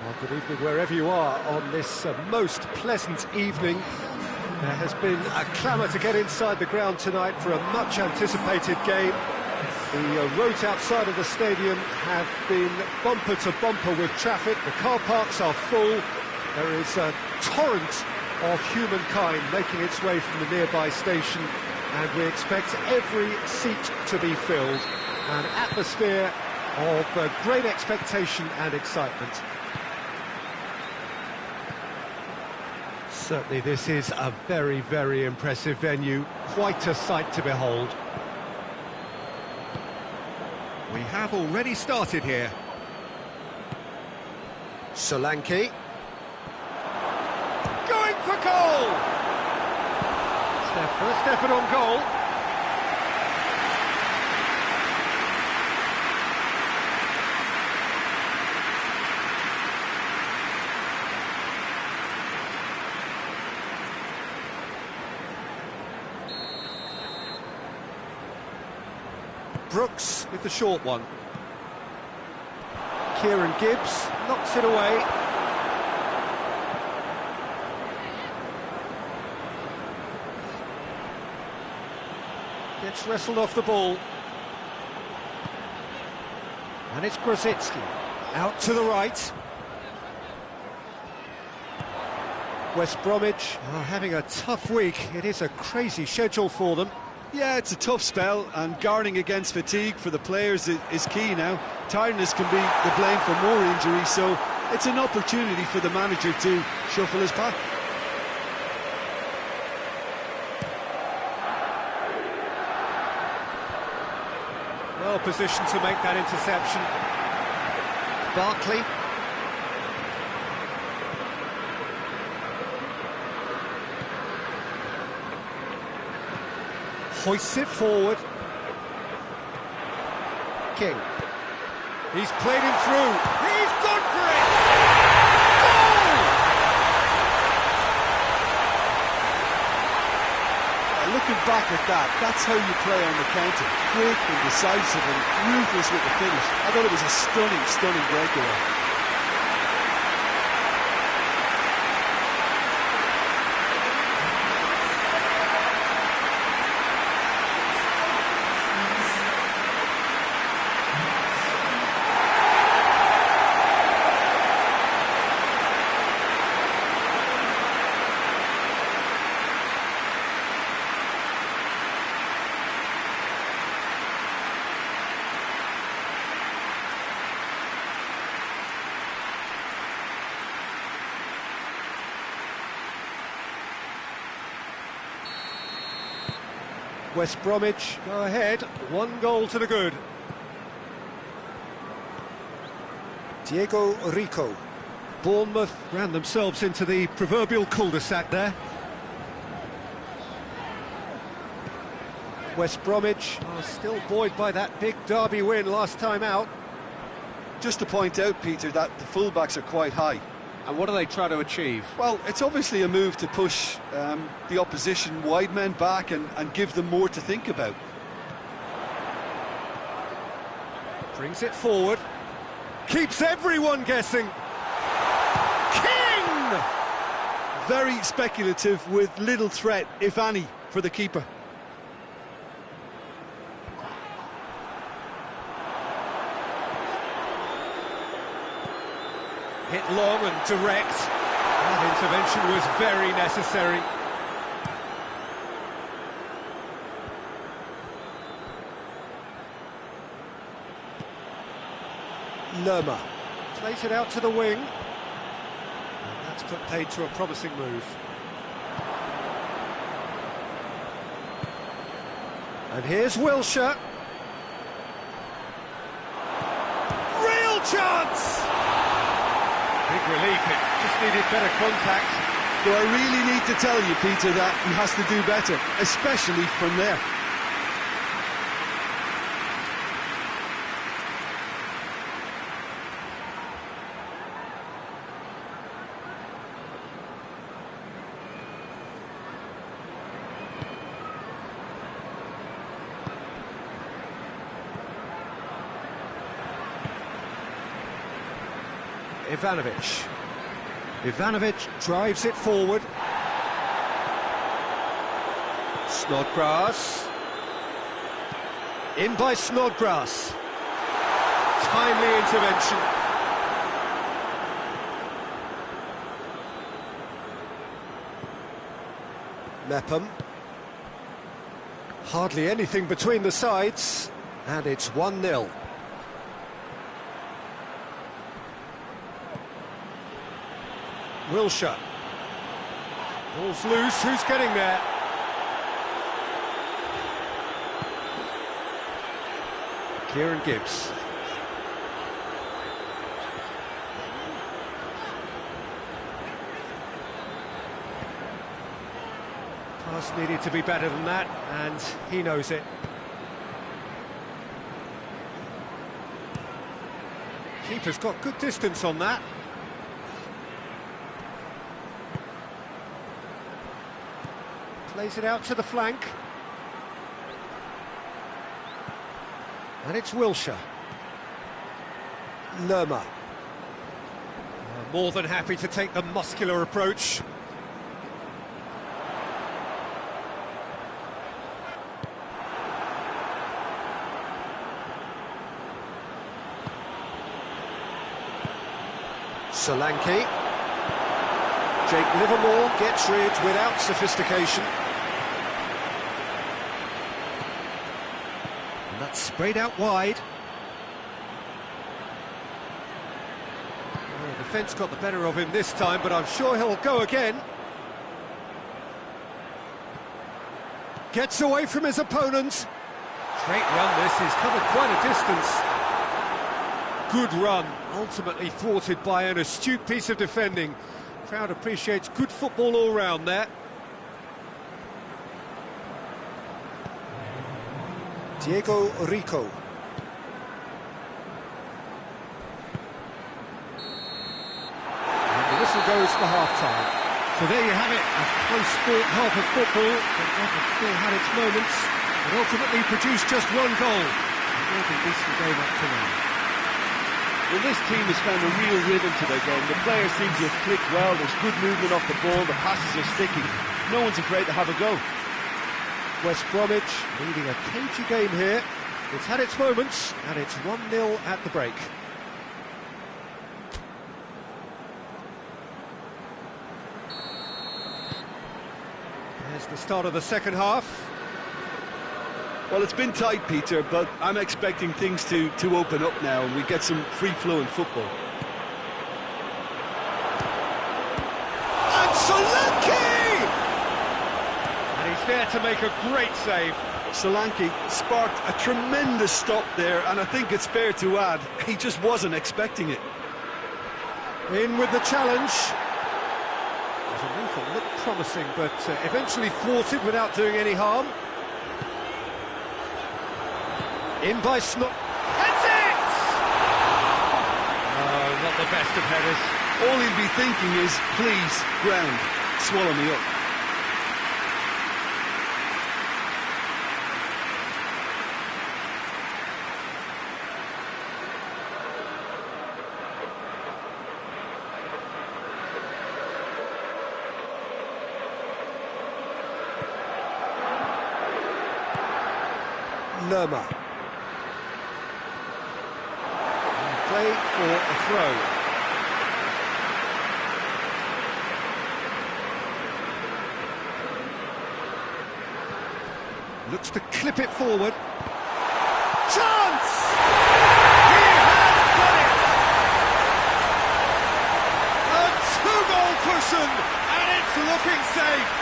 Well, good evening wherever you are on this most pleasant evening. There has been a clamour to get inside the ground tonight for a much-anticipated game. The roads outside of the stadium have been bumper to bumper with traffic. The car parks are full. There is a torrent of humankind making its way from the nearby station, and we expect every seat to be filled. An atmosphere of great expectation and excitement. Certainly this is a very, very impressive venue, quite a sight to behold. We have already started here. Solanke. Going for goal! It's their first effort on goal. Brooks with the short one. Kieran Gibbs knocks it away. Gets wrestled off the ball. And it's Grosicki. Out to the right. West Bromwich are having a tough week. It is a crazy schedule for them. Yeah, it's a tough spell, and guarding against fatigue for the players is key now. Tiredness can be the blame for more injuries, so it's an opportunity for the manager to shuffle his pack. Well positioned to make that interception. Barkley. Hoists it forward. King. He's played him through. He's gone for it! Goal! Looking back at that, that's how you play on the counter. Quick and decisive and ruthless with the finish. I thought it was a stunning, stunning breakaway. West Bromwich go ahead, 1 goal to the good. Diego Rico. Bournemouth ran themselves into the proverbial cul-de-sac there. West Bromwich are still buoyed by that big derby win last time out. Just to point out, Peter, that the fullbacks are quite high. And what do they try to achieve? Well, it's obviously a move to push the opposition wide men back and give them more to think about. Brings it forward. Keeps everyone guessing. King! Very speculative with little threat, if any, for the keeper. Hit long and direct. That intervention was very necessary. Lerma plays it out to the wing. And that's put paid to a promising move. And here's Wilshere. Real chance! Big relief, it just needed better contact. Do I really need to tell you, Peter, that he has to do better, especially from there? Ivanovic drives it forward. Snodgrass. In by Snodgrass. Timely intervention. Mepham. Hardly anything between the sides, and it's 1-0. Wilshere. Ball's loose, who's getting there? Kieran Gibbs. Pass needed to be better than that, and he knows it. Keeper's got good distance on that. Plays it out to the flank. And it's Wilshere. Lerma. More than happy to take the muscular approach. Solanke. Jake Livermore gets rid without sophistication. And that's sprayed out wide. Well, the defence got the better of him this time, but I'm sure he'll go again. Gets away from his opponent. Great run this, he's covered quite a distance. Good run, ultimately thwarted by an astute piece of defending. Crowd appreciates good football all round there. Diego Rico. And the whistle goes for half-time. So there you have it, a close-fought half of football, but that has still had its moments, but ultimately produced just one goal. A more than decent game up to now. Well, this team has found a real rhythm to their game. The players seem to have clicked well, there's good movement off the ball, the passes are sticking. No one's afraid to have a go. West Bromwich leading a cagey game here. It's had its moments, and it's 1-0 at the break. There's the start of the second half. Well, it's been tight, Peter, but I'm expecting things to open up now and we get some free-flowing football. And Solanke! And he's there to make a great save. Solanke sparked a tremendous stop there, and I think it's fair to add, he just wasn't expecting it. In with the challenge. There's a move that looked promising, but eventually thwarted without doing any harm. In by Snot. That's it! Oh, not the best of headers. All he'll be thinking is, please, ground, swallow me up. Lerma. Play for a throw. Looks to clip it forward. Chance! He has done it! A two-goal cushion, and it's looking safe.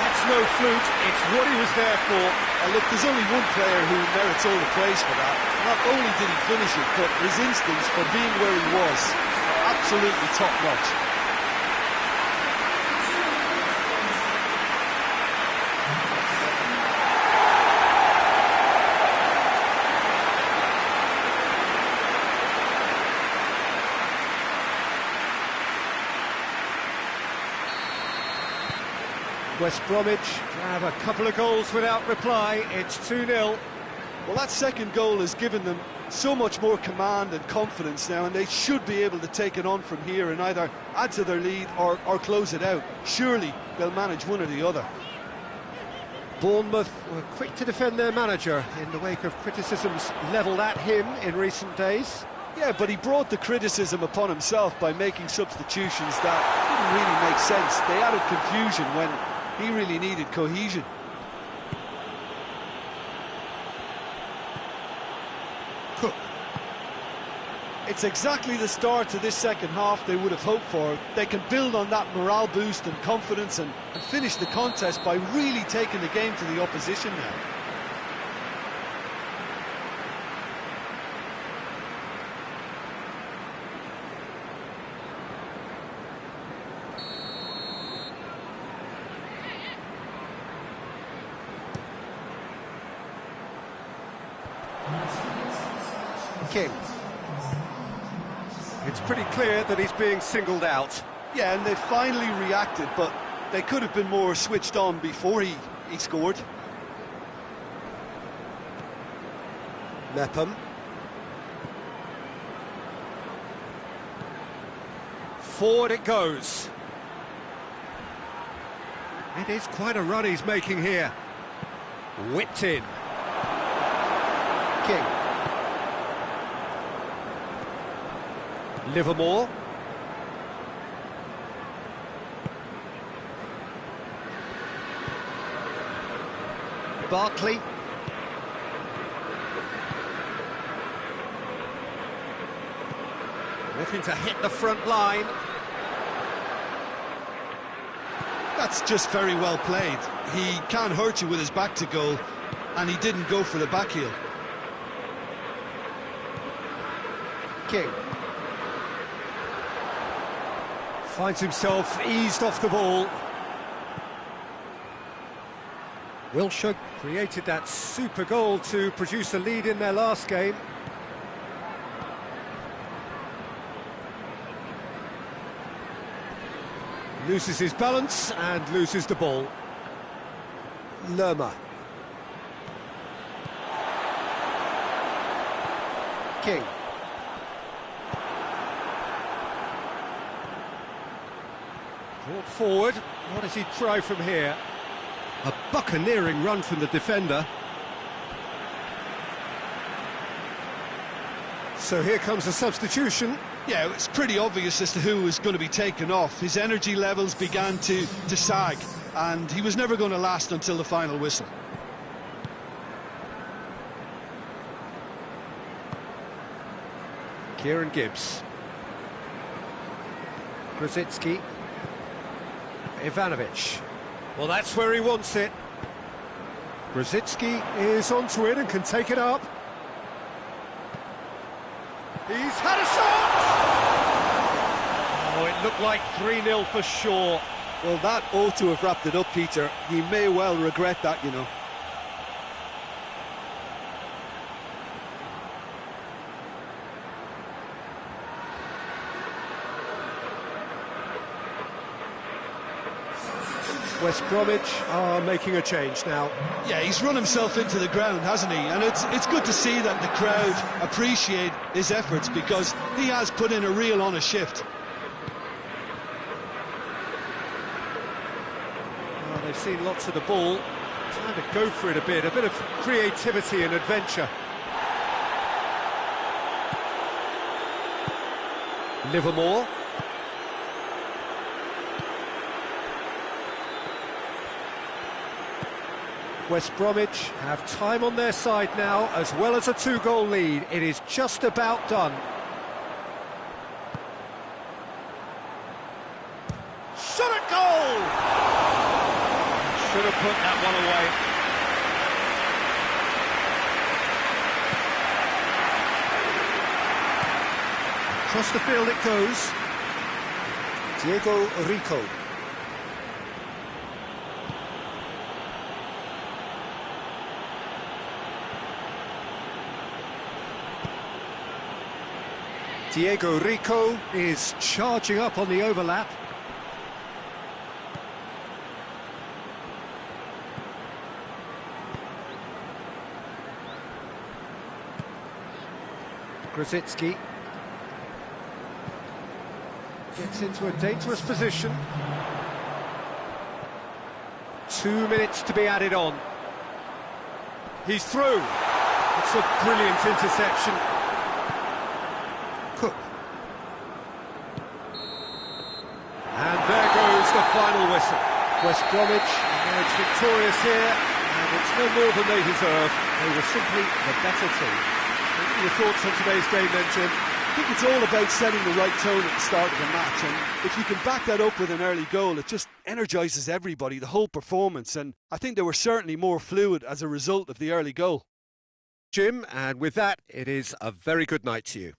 That's no fluke, it's what he was there for. Look, there's only one player who merits all the praise for that. Not only did he finish it, but his instincts for being where he was are absolutely top-notch. West Bromwich grab a couple of goals without reply. It's 2-0. Well, that second goal has given them so much more command and confidence now, and they should be able to take it on from here and either add to their lead or close it out. Surely they'll manage one or the other. Bournemouth were quick to defend their manager in the wake of criticisms levelled at him in recent days. Yeah, but he brought the criticism upon himself by making substitutions that didn't really make sense. They added confusion when he really needed cohesion. It's exactly the start to this second half they would have hoped for. They can build on that morale boost and confidence and finish the contest by really taking the game to the opposition now. King. It's pretty clear that he's being singled out. Yeah, and they finally reacted, but they could have been more switched on before he scored. Mepham. Forward it goes. It is quite a run he's making here. Whipped in. King. Livermore. Barkley. Looking to hit the front line. That's just very well played. He can't hurt you with his back to goal, and he didn't go for the back heel. King. Finds himself eased off the ball. Wilshere created that super goal to produce a lead in their last game. Loses his balance and loses the ball. Lerma. King. Brought forward. What does he try from here? A buccaneering run from the defender. So here comes a substitution. Yeah, it's pretty obvious as to who was going to be taken off. His energy levels began to sag, and he was never going to last until the final whistle. Kieran Gibbs. Grosicki. Ivanovic. Well, that's where he wants it. Grosicki is onto it and can take it up. He's had a shot! Oh, it looked like 3-0 for sure. Well, that ought to have wrapped it up, Peter. He may well regret that, you know. West Bromwich are making a change now. Yeah, he's run himself into the ground, hasn't he? And it's good to see that the crowd appreciate his efforts, because he has put in a real honest shift. Well, they've seen lots of the ball. Trying to go for it a bit of creativity and adventure. Livermore. West Bromwich have time on their side now, as well as a 2-goal lead. It is just about done. Shot at goal! Should have put that one away. Across the field it goes. Diego Rico. Diego Rico is charging up on the overlap. Grosicki gets into a dangerous position. 2 minutes to be added on. He's through. It's a brilliant interception. Cook. And there goes the final whistle. West Bromwich emerged victorious here, and it's no more than they deserve. They were simply the better team. What are your thoughts on today's game then, Jim? I think it's all about setting the right tone at the start of the match, and if you can back that up with an early goal, it just energises everybody, the whole performance, and I think they were certainly more fluid as a result of the early goal. Jim, and with that, it is a very good night to you.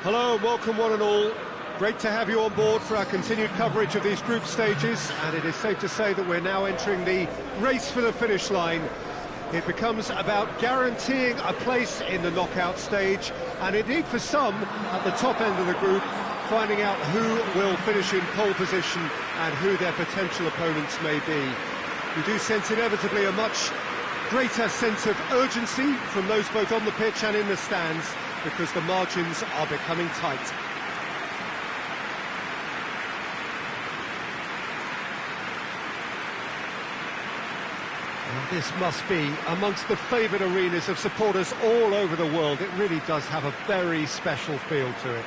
Hello and welcome one and all. Great to have you on board for our continued coverage of these group stages, and it is safe to say that we're now entering the race for the finish line. It becomes about guaranteeing a place in the knockout stage, and indeed for some at the top end of the group, finding out who will finish in pole position and who their potential opponents may be. We do sense inevitably a much greater sense of urgency from those both on the pitch and in the stands, because the margins are becoming tight. And this must be amongst the favoured arenas of supporters all over the world. It really does have a very special feel to it.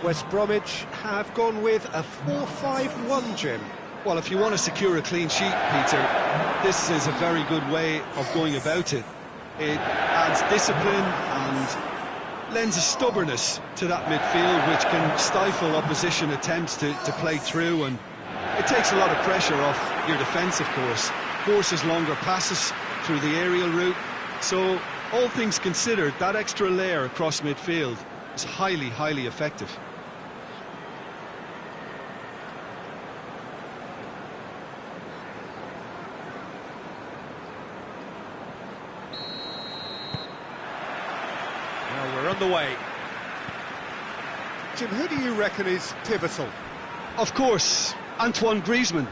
West Bromwich have gone with a 4-5-1, Jim. Well, if you want to secure a clean sheet, Peter, this is a very good way of going about it. It adds discipline and lends a stubbornness to that midfield, which can stifle opposition attempts to play through, and it takes a lot of pressure off your defence, of course. Forces longer passes through the aerial route. So, all things considered, that extra layer across midfield is highly, highly effective. We're on the way. Jim, who do you reckon is pivotal? Of course, Antoine Griezmann.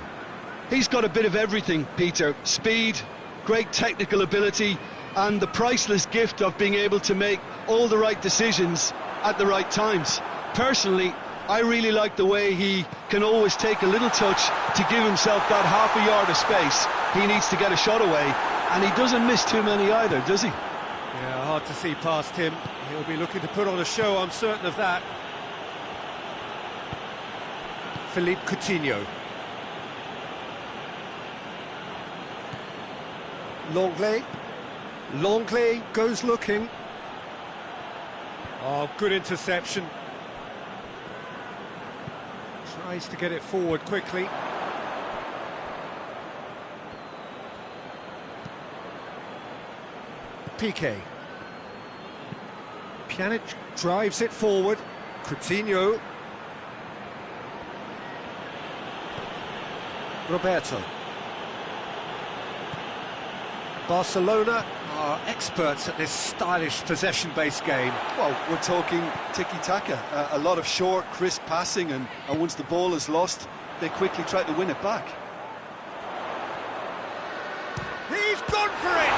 He's got a bit of everything, Peter. Speed, great technical ability, and the priceless gift of being able to make all the right decisions at the right times. Personally, I really like the way he can always take a little touch to give himself that half a yard of space he needs to get a shot away, and he doesn't miss too many either, does he? Yeah, hard to see past him. He'll be looking to put on a show, I'm certain of that. Philippe Coutinho. Longley goes looking. Oh, good interception. Tries to get it forward quickly. Piqué. Pjanic drives it forward. Coutinho. Roberto. Barcelona are experts at this stylish possession-based game. Well, we're talking tiki-taka, a lot of short, crisp passing, and once the ball is lost, they quickly try to win it back. He's gone for it!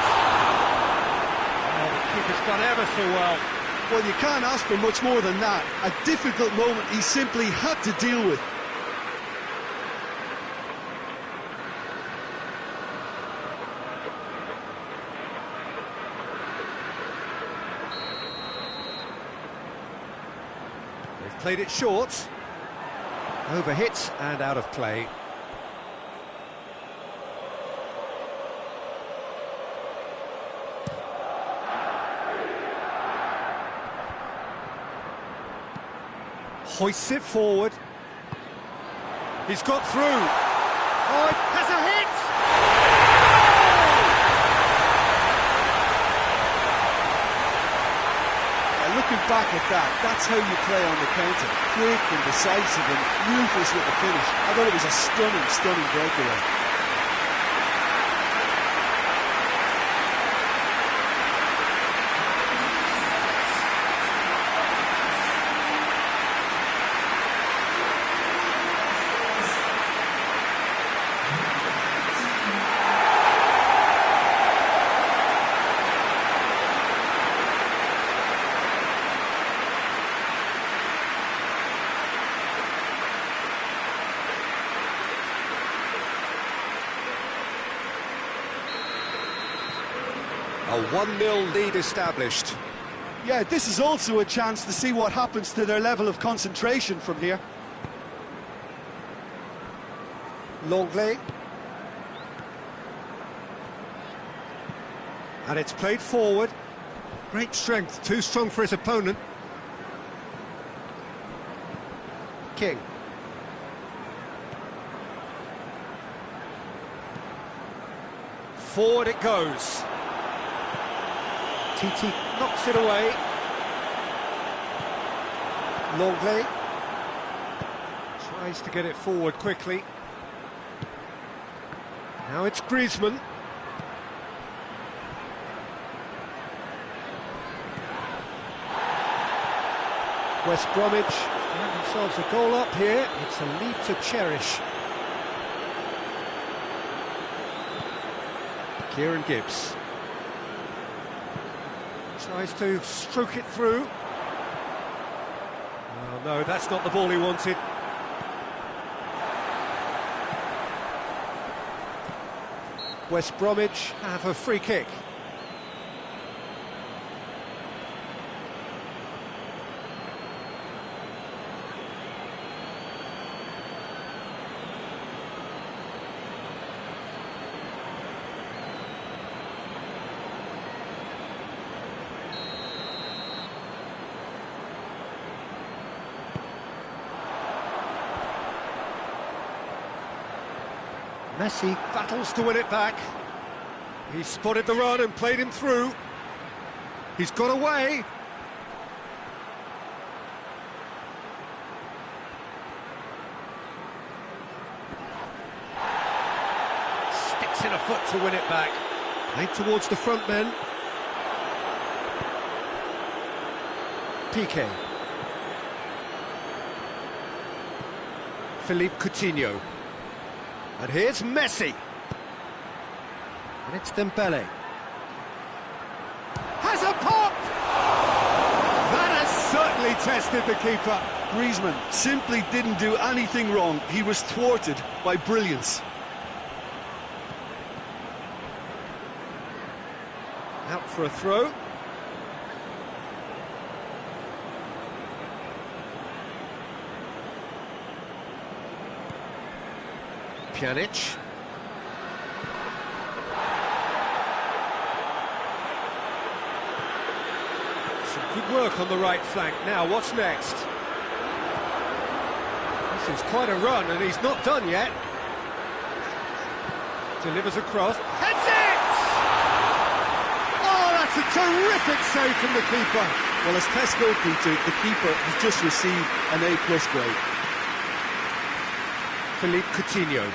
Oh, the keeper's done ever so well. Well, you can't ask for much more than that. A difficult moment he simply had to deal with. Played it short, overhit and out of play. Hoists it forward. He's got through. Oh, it has a hit! Looking back at that, that's how you play on the counter. Quick and decisive and ruthless with the finish. I thought it was a stunning breakaway. A 1-0 lead established. Yeah, this is also a chance to see what happens to their level of concentration from here. Longley. And it's played forward. Great strength, too strong for his opponent. King. Forward it goes. Titi knocks it away. Longley tries to get it forward quickly. Now it's Griezmann. West Bromwich find themselves a goal up here. It's a lead to cherish. Kieran Gibbs tries to stroke it through. Oh no, that's not the ball he wanted. West Bromwich have a free kick. Messi battles to win it back. He spotted the run and played him through. He's got away. Sticks in a foot to win it back. Played towards the front men. Piqué. Philippe Coutinho. And here's Messi. And it's Dembele. Has a pop! That has certainly tested the keeper. Griezmann simply didn't do anything wrong. He was thwarted by brilliance. Out for a throw. Pjanic. Some good work on the right flank. Now, what's next? This is quite a run, and he's not done yet. Delivers across. Heads it! Oh, that's a terrific save from the keeper. Well, as test goalkeeper, the keeper has just received an A+ grade. Philippe Coutinho.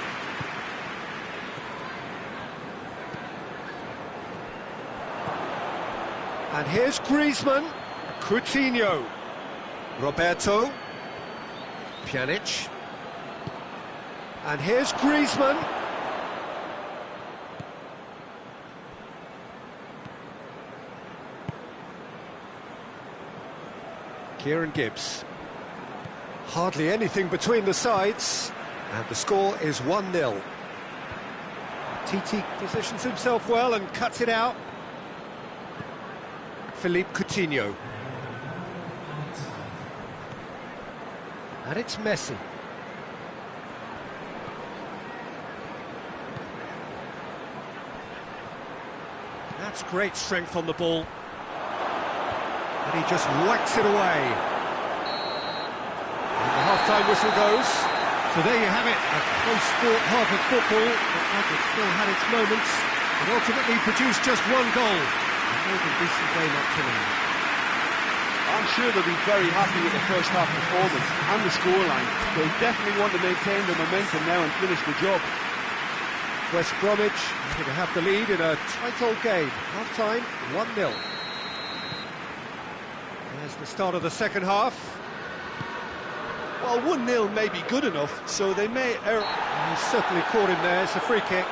And here's Griezmann, Coutinho, Roberto, Pjanic, and here's Griezmann. Kieran Gibbs. Hardly anything between the sides, and the score is 1-0. TT positions himself well and cuts it out. Philippe Coutinho. And it's Messi. That's great strength on the ball. And he just whacks it away. And the half-time whistle goes. So there you have it, a close-fought half of football. Looked like it still had its moments, but ultimately produced just one goal. More than decent game up to now. I'm sure they'll be very happy with the first half performance and the scoreline. They'll definitely want to maintain the momentum now and finish the job. West Bromwich going to have the lead in a tight old game. Half-time, 1-0. There's the start of the second half. Well, 1-0 may be good enough, so they may err. He's certainly caught him there. It's a free kick.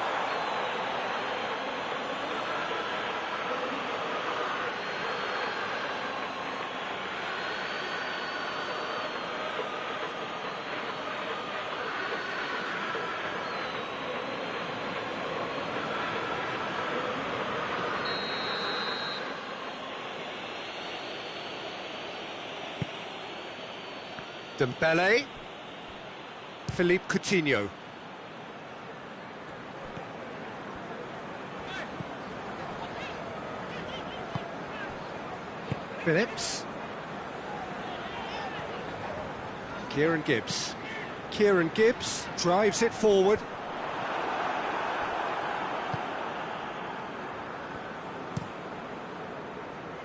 Dembele, Philippe Coutinho. Phillips. Kieran Gibbs. Kieran Gibbs drives it forward.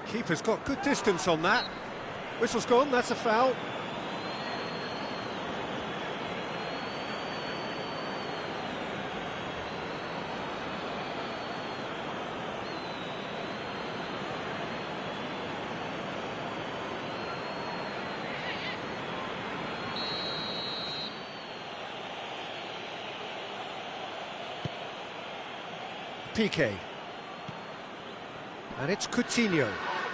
Keeper's got good distance on that. Whistle's gone, that's a foul. Piqué. And it's Coutinho.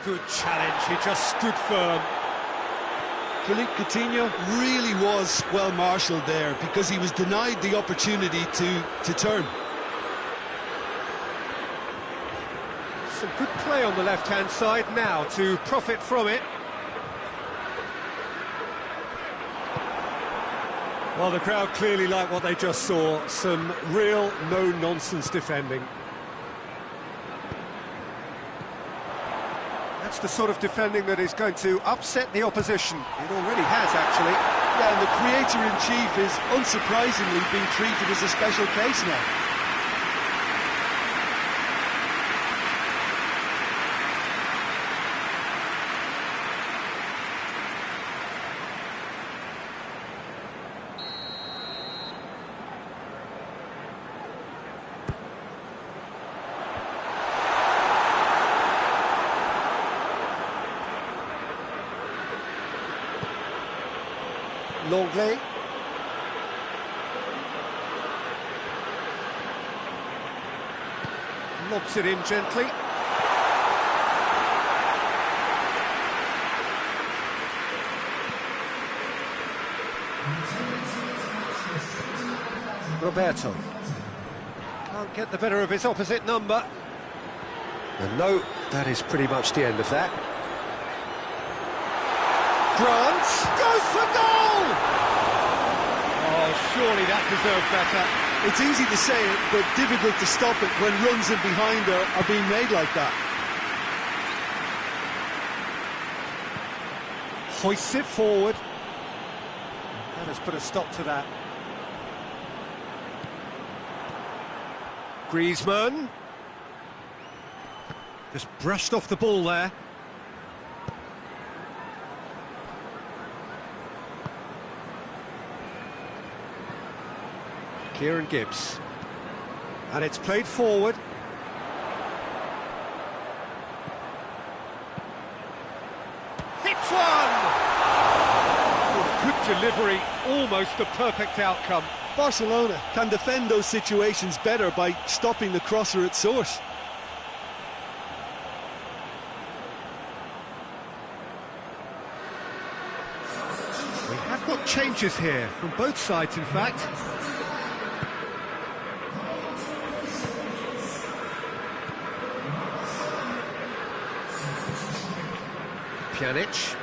Good challenge, he just stood firm. Philippe Coutinho really was well marshalled there because he was denied the opportunity to turn. Some good play on the left-hand side now to profit from it. Well, the crowd clearly like what they just saw. Some real no-nonsense defending. That's the sort of defending that is going to upset the opposition. It already has, actually. Yeah, and the creator-in-chief is unsurprisingly being treated as a special case now. Longley. Lobs it in gently. Roberto. Can't get the better of his opposite number. And no, that is pretty much the end of that. Grant goes for goal! Oh, surely that deserved better. It's easy to say it, but difficult to stop it when runs in behind are being made like that. Hoists it forward. That has put a stop to that. Griezmann. Just brushed off the ball there. Kieran Gibbs. And it's played forward. Hits one! Good delivery, almost the perfect outcome. Barcelona can defend those situations better by stopping the crosser at source. We have got changes here, from both sides in fact. Pjanic.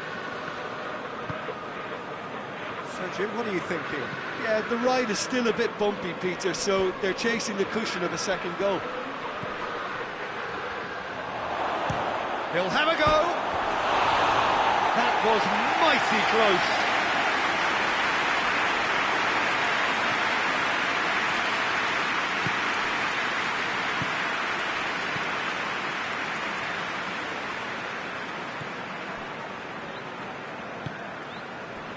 So Jim, what are you thinking? Yeah, the ride is still a bit bumpy, Peter, so they're chasing the cushion of a second goal. He'll have a go! That was mighty close.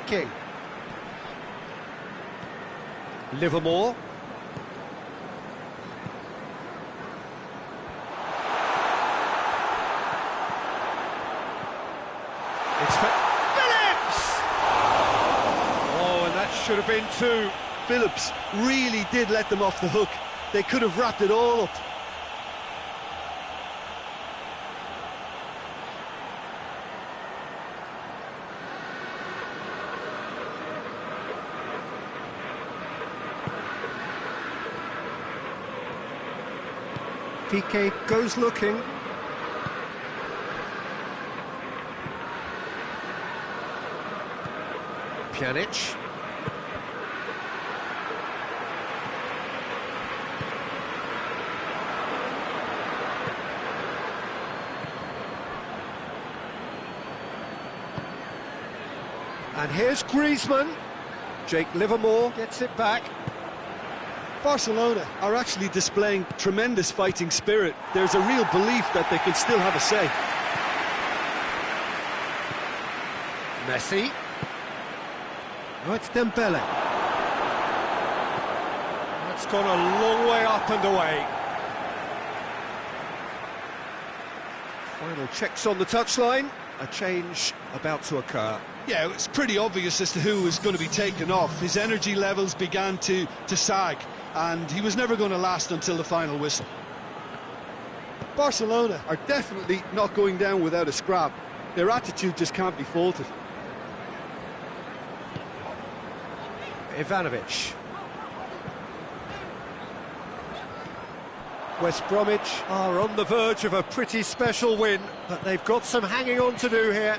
King. Livermore. It's for Phillips! Oh, and that should have been two. Phillips really did let them off the hook. They could have wrapped it all up. PK goes looking. Pjanic. And here's Griezmann. Jake Livermore gets it back. Barcelona are actually displaying tremendous fighting spirit. There's a real belief that they can still have a say. Messi. Oh, it's Dembele. That's gone a long way up and away. Final checks on the touchline. A change about to occur. Yeah, it's pretty obvious as to who was going to be taken off. His energy levels began to sag, and he was never going to last until the final whistle. Barcelona are definitely not going down without a scrap. Their attitude just can't be faulted. Ivanovic. West Bromwich are on the verge of a pretty special win, but they've got some hanging on to do here.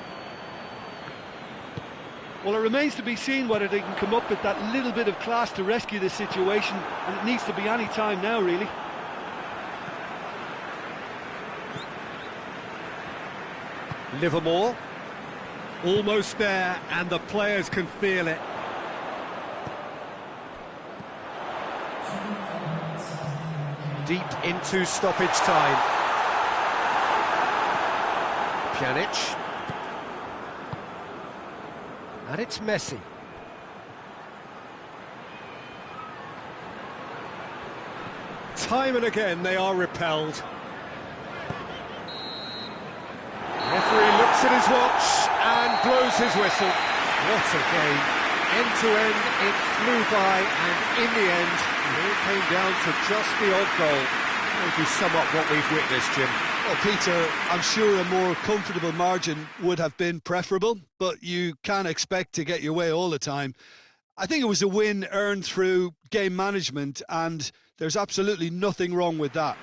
Well, it remains to be seen whether they can come up with that little bit of class to rescue this situation, and it needs to be any time now, really. Livermore, almost there, and the players can feel it. Deep into stoppage time. Pjanic. And it's Messi. Time and again they are repelled. Referee looks at his watch and blows his whistle. What a game. End to end, it flew by, and in the end, it all came down to just the odd goal. Maybe somewhat what we've witnessed, Jim. Well, Peter, I'm sure a more comfortable margin would have been preferable, but you can't expect to get your way all the time. I think it was a win earned through game management, and there's absolutely nothing wrong with that.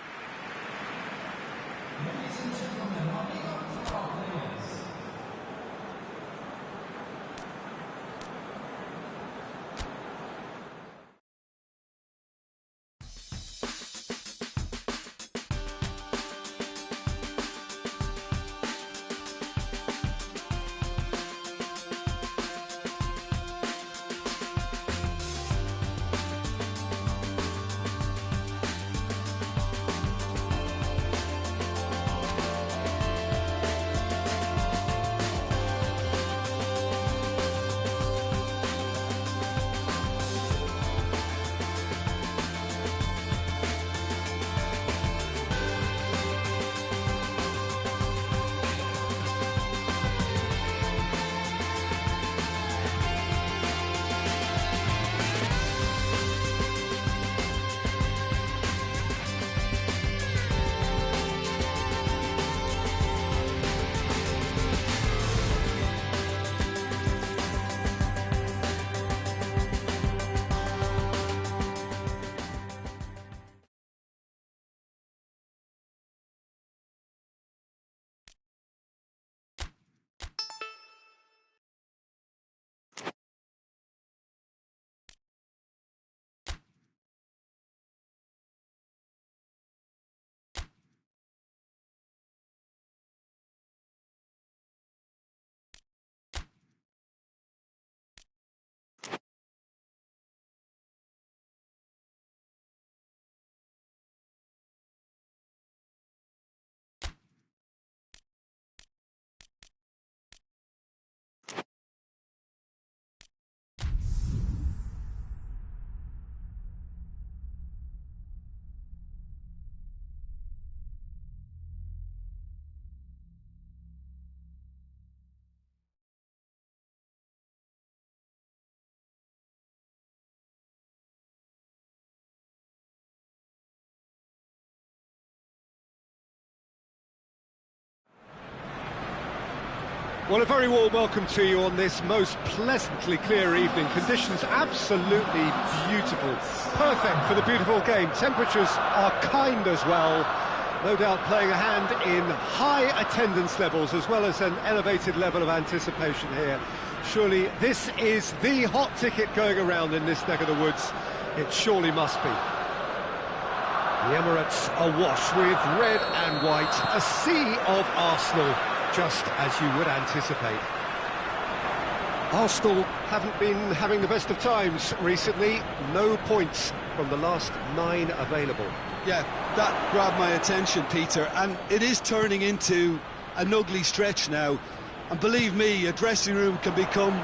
Well, a very warm welcome to you on this most pleasantly clear evening. Conditions absolutely beautiful. Perfect for the beautiful game. Temperatures are kind as well. No doubt playing a hand in high attendance levels as well as an elevated level of anticipation here. Surely this is the hot ticket going around in this neck of the woods. It surely must be. The Emirates awash with red and white. A sea of Arsenal, just as you would anticipate. Arsenal haven't been having the best of times recently. No points from the last 9 available. Yeah, that grabbed my attention, Peter, and it is turning into an ugly stretch now. And believe me, a dressing room can become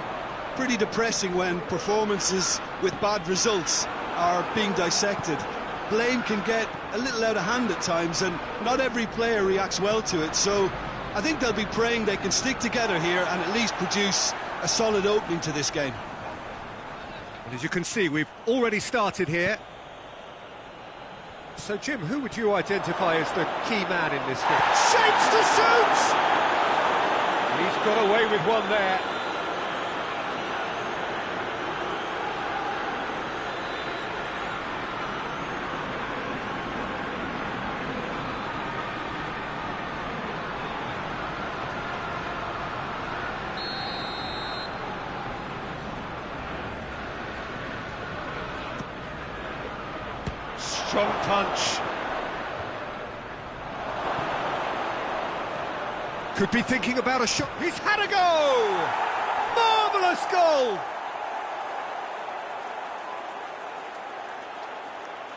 pretty depressing when performances with bad results are being dissected. Blame can get a little out of hand at times, and not every player reacts well to it, so I think they'll be praying they can stick together here and at least produce a solid opening to this game. And as you can see, we've already started here. So, Jim, who would you identify as the key man in this game? Shapes to shoot! He's got away with one there. Strong punch. Could be thinking about a shot. He's had a go! Marvellous goal!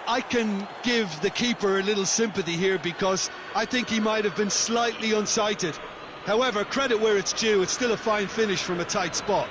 I can give the keeper a little sympathy here because I think he might have been slightly unsighted. However, credit where it's due, it's still a fine finish from a tight spot.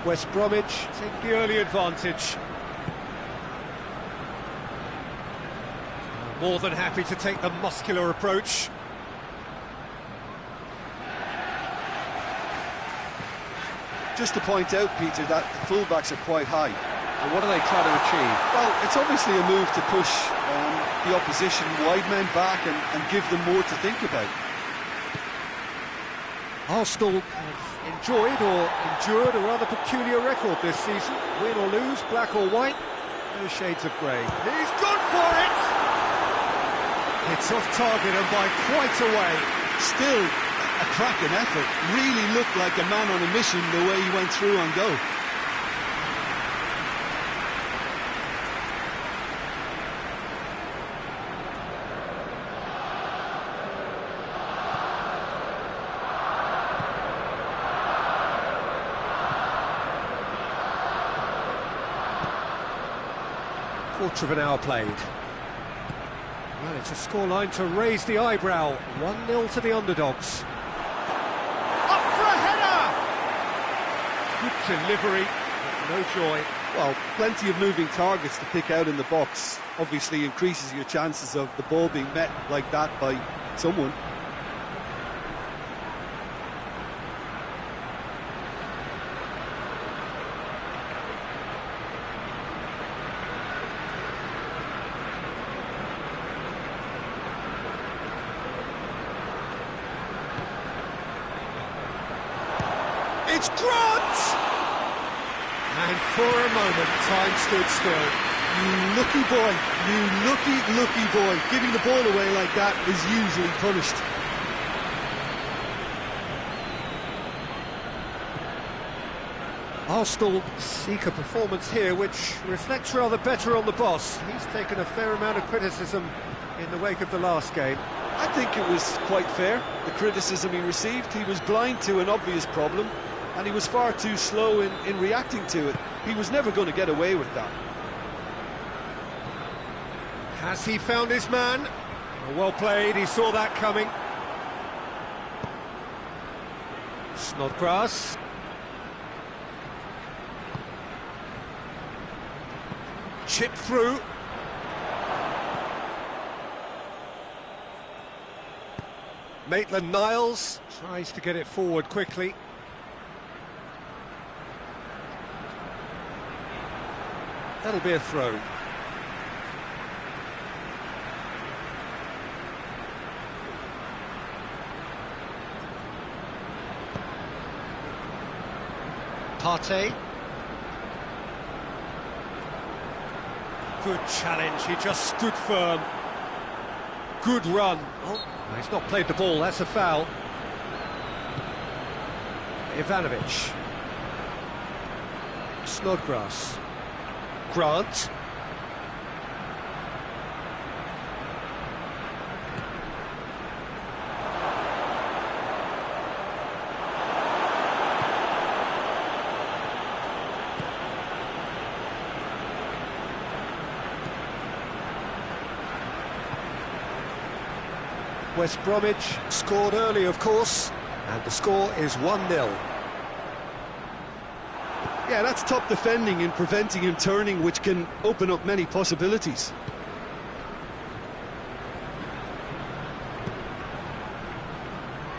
West Bromwich take the early advantage. More than happy to take the muscular approach. Just to point out, Peter, that the fullbacks are quite high. And what are they trying to achieve? Well, it's obviously a move to push the opposition wide men back and give them more to think about. Arsenal have enjoyed or endured a rather peculiar record this season. Win or lose, black or white, no shades of grey. He's gone for it! It's off target and by quite a way. Still a cracking effort. Really looked like a man on a mission the way he went through on goal. Quarter of an hour played. Well, it's a scoreline to raise the eyebrow. 1-0 to the underdogs. Up for a header! Good delivery, but no joy. Well, plenty of moving targets to pick out in the box. Obviously increases your chances of the ball being met like that by someone. It's Grant! And for a moment, time stood still. You lucky boy, you lucky boy. Giving the ball away like that is usually punished. Arsenal seek a performance here which reflects rather better on the boss. He's taken a fair amount of criticism in the wake of the last game. I think it was quite fair, the criticism he received. He was blind to an obvious problem, and he was far too slow in reacting to it. He was never going to get away with that. Has he found his man? Well played, he saw that coming. Snodgrass. Chip through. Maitland-Niles tries to get it forward quickly. That'll be a throw. Partey. Good challenge, he just stood firm. Good run. Oh, he's not played the ball, that's a foul. Ivanovic. Snodgrass. Grant. West Bromwich scored early, of course, and the score is 1-0. Yeah, that's top defending and preventing him turning, which can open up many possibilities.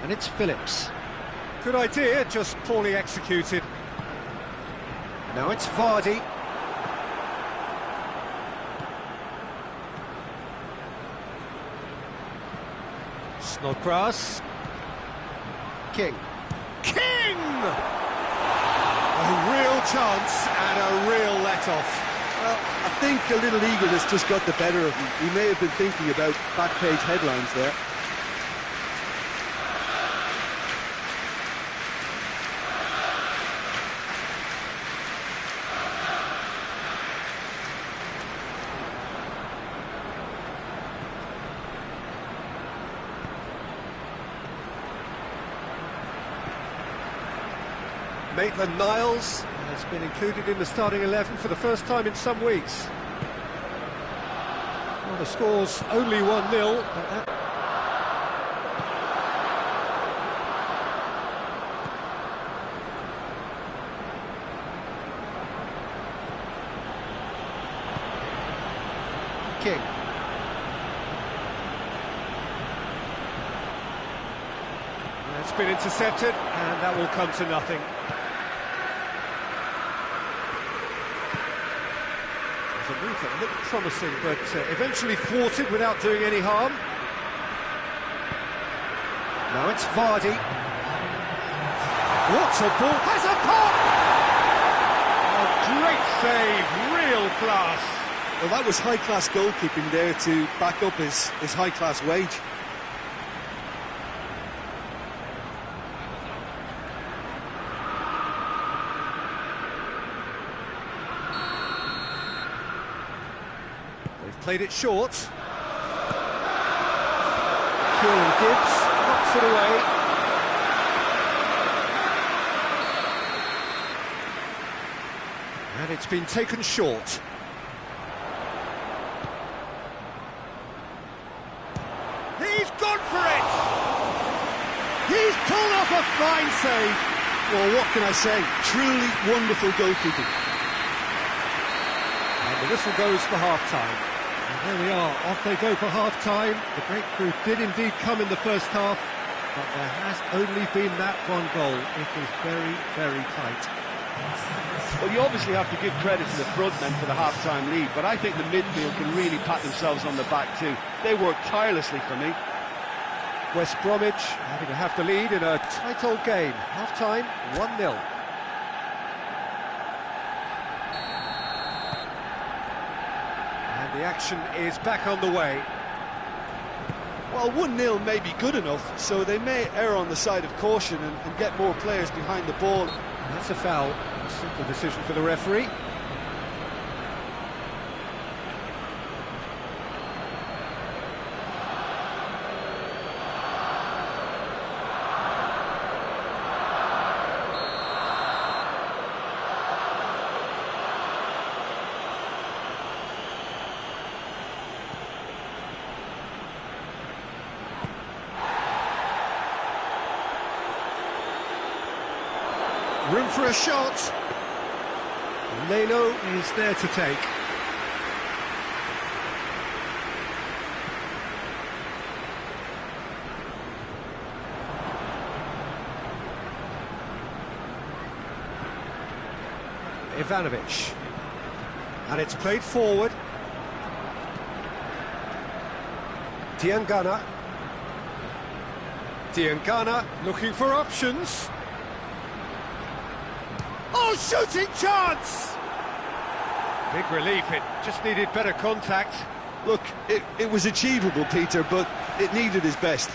And it's Phillips. Good idea, just poorly executed. Now it's Vardy. Snodgrass. King. King! A real chance and a real let-off. Well, I think a little eagerness just got the better of him. He may have been thinking about back-page headlines there. Maitland-Niles has been included in the starting 11 for the first time in some weeks. Well, the score's only 1-0, but that... King. It's been intercepted, and that will come to nothing. There's a move that looked promising, but eventually thwarted without doing any harm. Now it's Vardy. What a ball! Has a pop! A great save, real class. Well, that was high-class goalkeeping there to back up his high-class wage. They've played it short. Kieran Gibbs knocks it away. And it's been taken short. He's gone for it! He's pulled off a fine save. Well, what can I say? Truly wonderful goalkeeping. And the whistle goes for half-time. And there we are, off they go for half-time. The breakthrough did indeed come in the first half, but there has only been that one goal. It was very, very tight. Well, you obviously have to give credit to the front men for the half-time lead, but I think the midfield can really pat themselves on the back too. They worked tirelessly for me. West Bromwich having to have the lead in a tight old game. Half-time, 1-0. And the action is back on the way. Well, 1-0 may be good enough, so they may err on the side of caution and get more players behind the ball. That's a foul. A simple decision for the referee. Room for a shot. Leno is there to take. Ivanovic. And it's played forward. Diangana. Diangana looking for options. Oh, shooting chance! Big relief, it just needed better contact. Look, it was achievable, Peter, but it needed his best.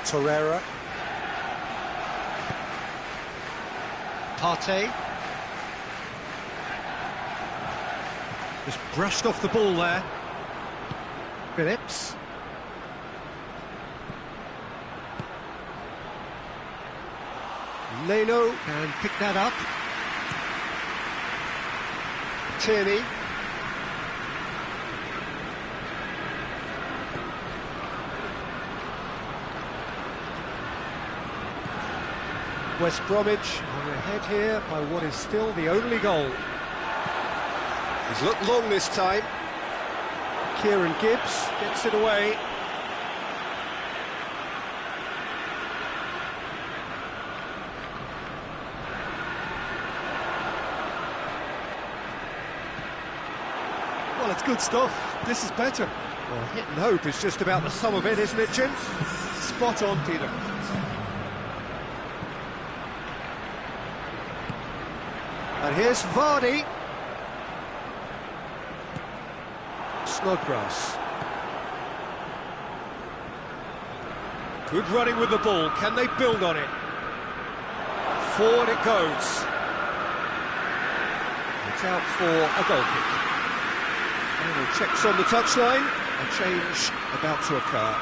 Torreira. Partey. Just brushed off the ball there. Phillips. Leno can pick that up. Tierney. West Bromwich are ahead here by what is still the only goal. He's looked long this time. Kieran Gibbs gets it away. Well, it's good stuff. This is better. Well, hit and hope is just about the sum of it, isn't it, Jim? Spot on, Peter. And here's Vardy. Snodgrass. Good running with the ball. Can they build on it? Forward it goes. It's out for a goal kick. Final checks on the touchline. A change about to occur.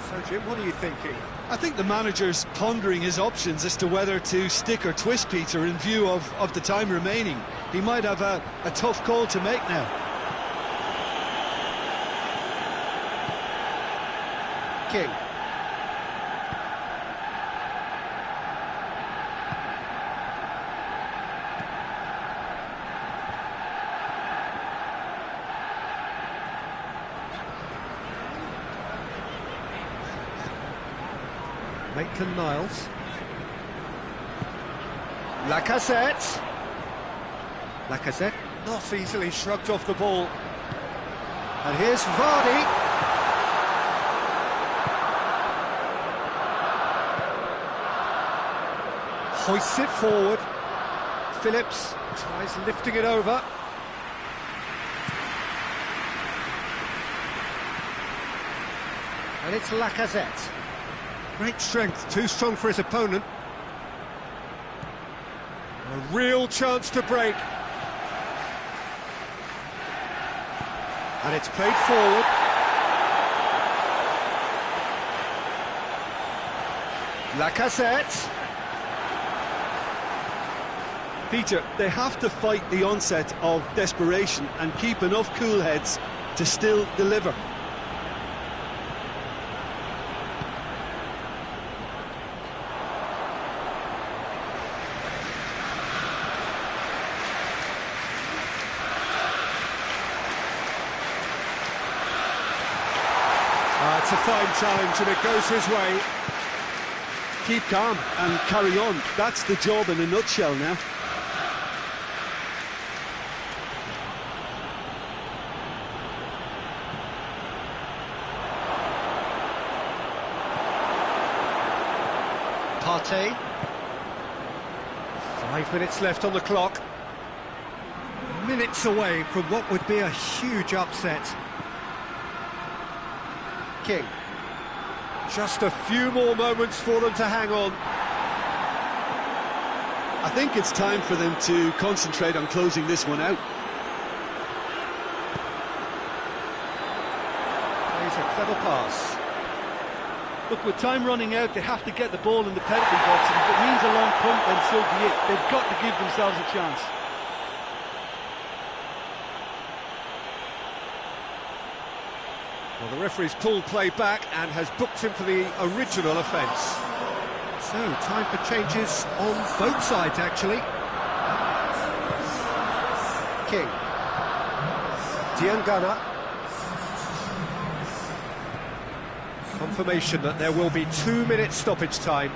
So, Jim, what are you thinking? I think the manager's pondering his options as to whether to stick or twist Peter in view of the time remaining. He might have a tough call to make now. King. Maitland-Niles. Lacazette. Lacazette not easily shrugged off the ball. And here's Vardy. Hoists it forward. Phillips tries lifting it over. And it's Lacazette. Great strength, too strong for his opponent. A real chance to break. And it's played forward. Lacazette. Peter, they have to fight the onset of desperation and keep enough cool heads to still deliver. It's a fine challenge and it goes his way. Keep calm and carry on. That's the job in a nutshell now. Partey. 5 minutes left on the clock. Minutes away from what would be a huge upset. King. Just a few more moments for them to hang on. I think it's time for them to concentrate on closing this one out. Plays a clever pass. Look, with time running out, they have to get the ball in the penalty box, and if it means a long punt, then so be it. They've got to give themselves a chance. Well, the referee's pulled play back and has booked him for the original offence. So, time for changes on both sides, actually. King. Diangana. Confirmation that there will be 2 minutes stoppage time.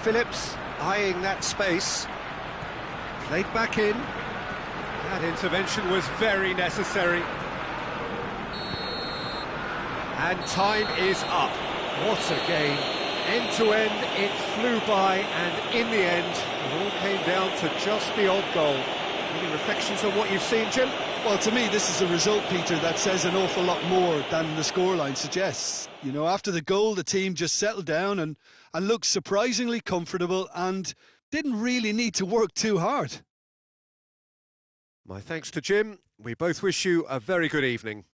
Phillips eyeing that space. Played back in. That intervention was very necessary. And time is up. What a game. End to end, it flew by, and in the end, it all came down to just the odd goal. Any reflections on what you've seen, Jim? Well, to me, this is a result, Peter, that says an awful lot more than the scoreline suggests. You know, after the goal, the team just settled down and looked surprisingly comfortable and didn't really need to work too hard. My thanks to Jim. We both wish you a very good evening.